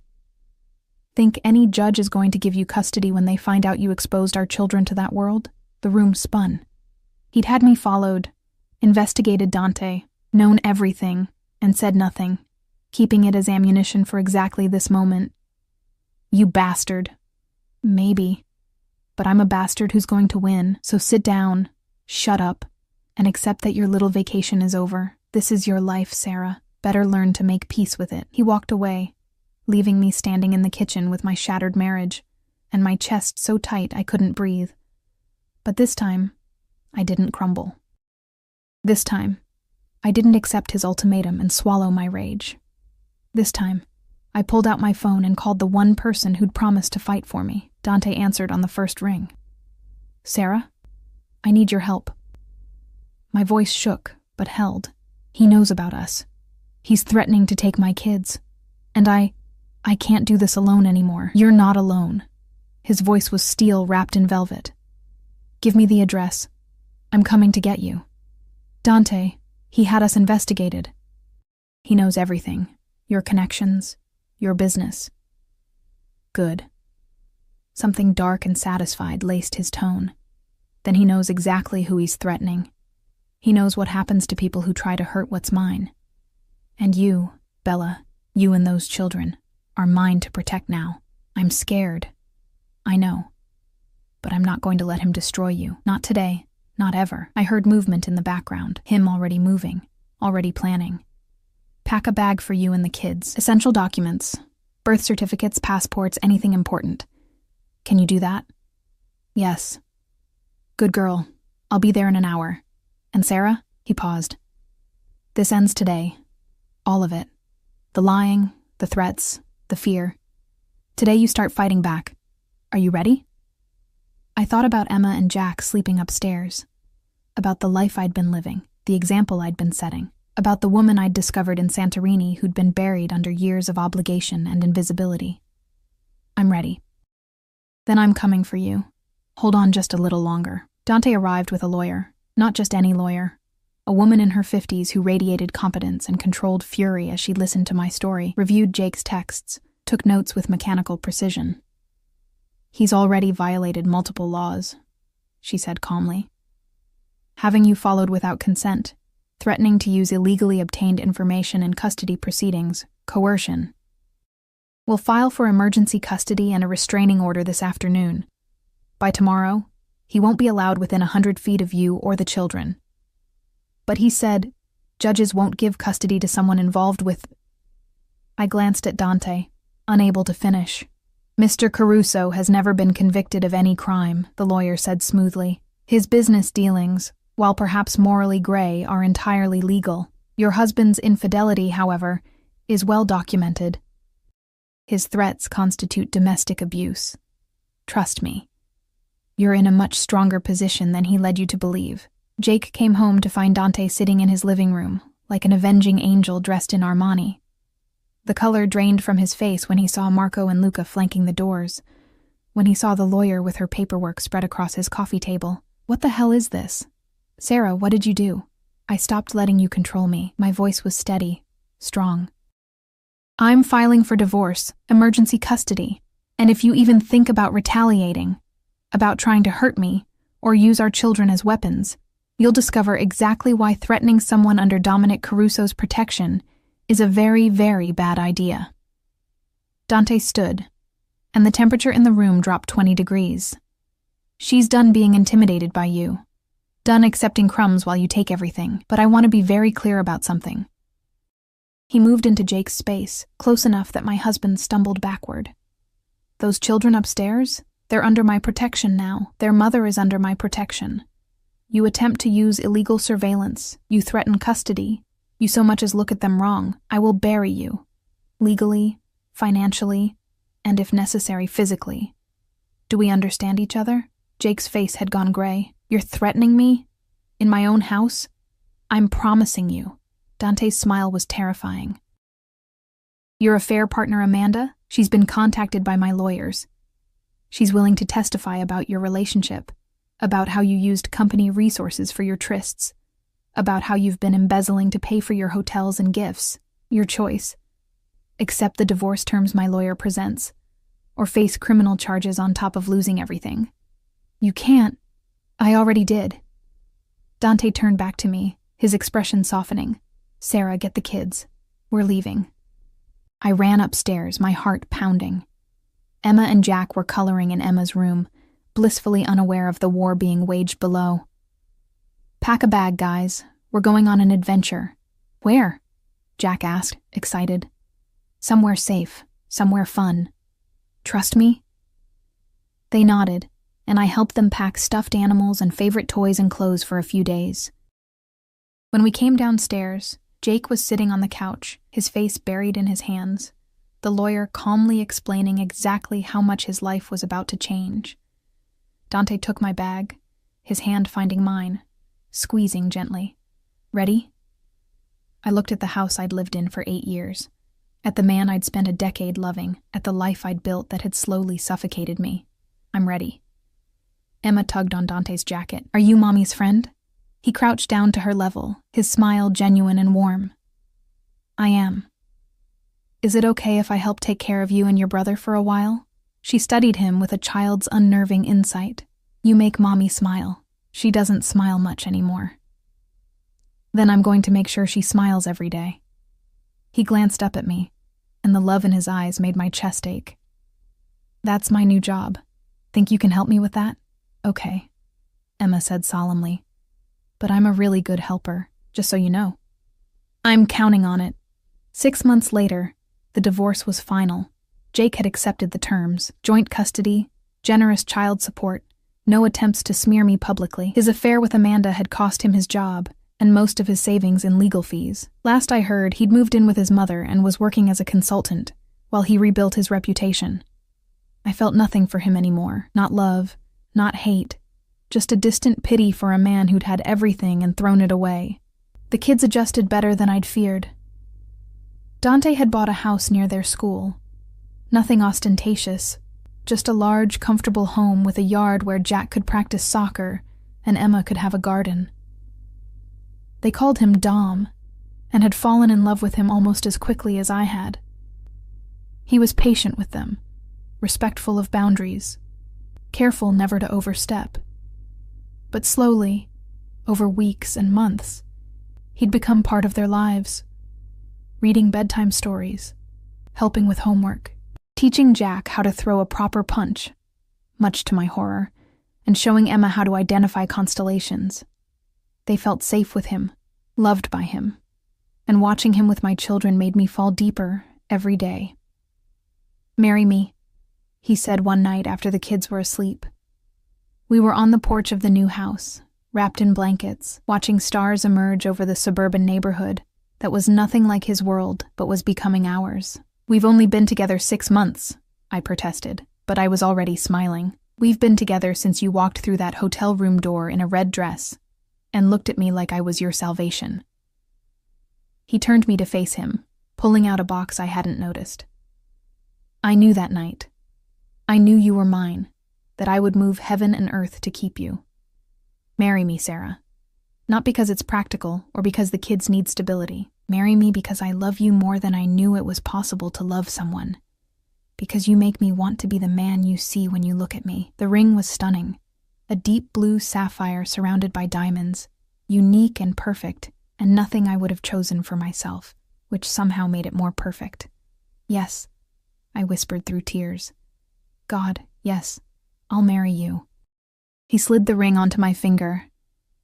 Think any judge is going to give you custody when they find out you exposed our children to that world? The room spun. He'd had me followed, investigated Dante, known everything, and said nothing. keeping it as ammunition for exactly this moment. You bastard. Maybe. But I'm a bastard who's going to win, so sit down, shut up, and accept that your little vacation is over. This is your life, Sarah. Better learn to make peace with it. He walked away, leaving me standing in the kitchen with my shattered marriage, and my chest so tight I couldn't breathe. But this time, I didn't crumble. This time, I didn't accept his ultimatum and swallow my rage. This time, I pulled out my phone and called the one person who'd promised to fight for me. Dante answered on the first ring. Sarah, I need your help. My voice shook, but held. He knows about us. He's threatening to take my kids. And I can't do this alone anymore. You're not alone. His voice was steel wrapped in velvet. Give me the address. I'm coming to get you. Dante, he had us investigated. He knows everything. Your connections, your business. Good. Something dark and satisfied laced his tone. Then he knows exactly who he's threatening. He knows what happens to people who try to hurt what's mine. And you, Bella, you and those children, are mine to protect now. I'm scared. I know. But I'm not going to let him destroy you. Not today. Not ever. I heard movement in the background. Him already moving. Already planning. Pack a bag for you and the kids. Essential documents. Birth certificates, passports, anything important. Can you do that? Yes. Good girl. I'll be there in an hour. And Sarah? He paused. This ends today. All of it. The lying, the threats, the fear. Today you start fighting back. Are you ready? I thought about Emma and Jack sleeping upstairs. About the life I'd been living, the example I'd been setting. About the woman I'd discovered in Santorini who'd been buried under years of obligation and invisibility. I'm ready. Then I'm coming for you. Hold on just a little longer. Dante arrived with a lawyer. Not just any lawyer. A woman in her 50s who radiated competence and controlled fury as she listened to my story, reviewed Jake's texts, took notes with mechanical precision. He's already violated multiple laws, she said calmly. Having you followed without consent, threatening to use illegally obtained information in custody proceedings, coercion. We'll file for emergency custody and a restraining order this afternoon. By tomorrow, he won't be allowed within 100 feet of you or the children. But he said, judges won't give custody to someone involved with... I glanced at Dante, unable to finish. Mr. Caruso has never been convicted of any crime, the lawyer said smoothly. His business dealings, while perhaps morally gray, are entirely legal. Your husband's infidelity, however, is well documented. His threats constitute domestic abuse. Trust me. You're in a much stronger position than he led you to believe. Jake came home to find Dante sitting in his living room, like an avenging angel dressed in Armani. The color drained from his face when he saw Marco and Luca flanking the doors, when he saw the lawyer with her paperwork spread across his coffee table. What the hell is this? Sarah, what did you do? I stopped letting you control me. My voice was steady, strong. I'm filing for divorce, emergency custody, and if you even think about retaliating, about trying to hurt me, or use our children as weapons, you'll discover exactly why threatening someone under Dominic Caruso's protection is a very, very bad idea. Dante stood, and the temperature in the room dropped 20 degrees. She's done being intimidated by you, done accepting crumbs while you take everything, but I want to be very clear about something. He moved into Jake's space, close enough that my husband stumbled backward. Those children upstairs, they're under my protection now. Their mother is under my protection. You attempt to use illegal surveillance, you threaten custody, you so much as look at them wrong, I will bury you. Legally, financially, and if necessary, physically. Do we understand each other? Jake's face had gone gray. You're threatening me? In my own house? I'm promising you. Dante's smile was terrifying. Your affair partner, Amanda? She's been contacted by my lawyers. She's willing to testify about your relationship, about how you used company resources for your trysts, about how you've been embezzling to pay for your hotels and gifts. Your choice. Accept the divorce terms my lawyer presents, or face criminal charges on top of losing everything. You can't. I already did. Dante turned back to me, his expression softening. Sarah, get the kids. We're leaving. I ran upstairs, my heart pounding. Emma and Jack were coloring in Emma's room, blissfully unaware of the war being waged below. "Pack a bag, guys. We're going on an adventure." "Where?" Jack asked, excited. "Somewhere safe, somewhere fun. Trust me?" They nodded, and I helped them pack stuffed animals and favorite toys and clothes for a few days. When we came downstairs, Jake was sitting on the couch, his face buried in his hands, the lawyer calmly explaining exactly how much his life was about to change. Dante took my bag, his hand finding mine, squeezing gently. "Ready?" I looked at the house I'd lived in for 8 years, at the man I'd spent a decade loving, at the life I'd built that had slowly suffocated me. "I'm ready." Emma tugged on Dante's jacket. "Are you Mommy's friend?" He crouched down to her level, his smile genuine and warm. "I am." "Is it okay if I help take care of you and your brother for a while?" She studied him with a child's unnerving insight. "You make Mommy smile. She doesn't smile much anymore." "Then I'm going to make sure she smiles every day." He glanced up at me, and the love in his eyes made my chest ache. "That's my new job. Think you can help me with that?" "Okay," Emma said solemnly. "But I'm a really good helper, just so you know." "I'm counting on it." 6 months later, the divorce was final. Jake had accepted the terms: joint custody, generous child support, no attempts to smear me publicly. His affair with Amanda had cost him his job, and most of his savings in legal fees. Last I heard, he'd moved in with his mother and was working as a consultant, while he rebuilt his reputation. I felt nothing for him anymore, not love, not hate, just a distant pity for a man who'd had everything and thrown it away. The kids adjusted better than I'd feared. Dante had bought a house near their school. Nothing ostentatious, just a large, comfortable home with a yard where Jack could practice soccer and Emma could have a garden. They called him Dom, and had fallen in love with him almost as quickly as I had. He was patient with them, respectful of boundaries, careful never to overstep. But slowly, over weeks and months, he'd become part of their lives, reading bedtime stories, helping with homework, teaching Jack how to throw a proper punch, much to my horror, and showing Emma how to identify constellations. They felt safe with him, loved by him, and watching him with my children made me fall deeper every day. "Marry me," he said one night after the kids were asleep. We were on the porch of the new house, wrapped in blankets, watching stars emerge over the suburban neighborhood that was nothing like his world but was becoming ours. "We've only been together 6 months, I protested, but I was already smiling. "We've been together since you walked through that hotel room door in a red dress and looked at me like I was your salvation." He turned me to face him, pulling out a box I hadn't noticed. "I knew that night. I knew you were mine, that I would move heaven and earth to keep you. Marry me, Sarah. Not because it's practical or because the kids need stability. Marry me because I love you more than I knew it was possible to love someone. Because you make me want to be the man you see when you look at me." The ring was stunning. A deep blue sapphire surrounded by diamonds, unique and perfect, and nothing I would have chosen for myself, which somehow made it more perfect. "Yes," I whispered through tears. "God, yes, I'll marry you." He slid the ring onto my finger,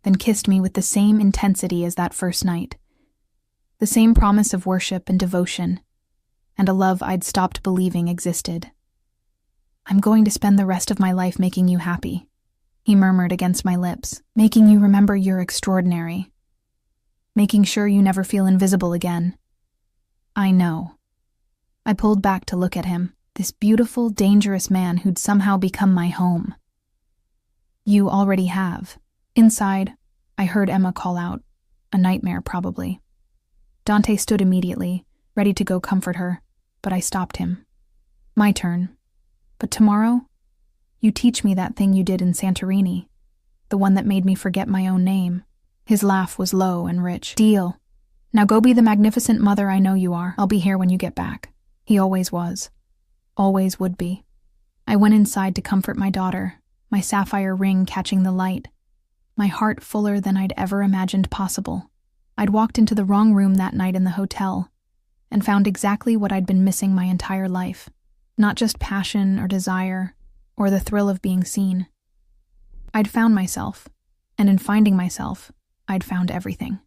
then kissed me with the same intensity as that first night. The same promise of worship and devotion, and a love I'd stopped believing existed. "I'm going to spend the rest of my life making you happy," he murmured against my lips, "making you remember you're extraordinary, making sure you never feel invisible again." "I know." I pulled back to look at him, this beautiful, dangerous man who'd somehow become my home. "You already have." Inside, I heard Emma call out, a nightmare probably. Dante stood immediately, ready to go comfort her, but I stopped him. "My turn. But tomorrow, you teach me that thing you did in Santorini, the one that made me forget my own name." His laugh was low and rich. "Deal. Now go be the magnificent mother I know you are. I'll be here when you get back." He always was. Always would be. I went inside to comfort my daughter, my sapphire ring catching the light, my heart fuller than I'd ever imagined possible. I'd walked into the wrong room that night in the hotel, and found exactly what I'd been missing my entire life. Not just passion or desire, or the thrill of being seen. I'd found myself, and in finding myself, I'd found everything.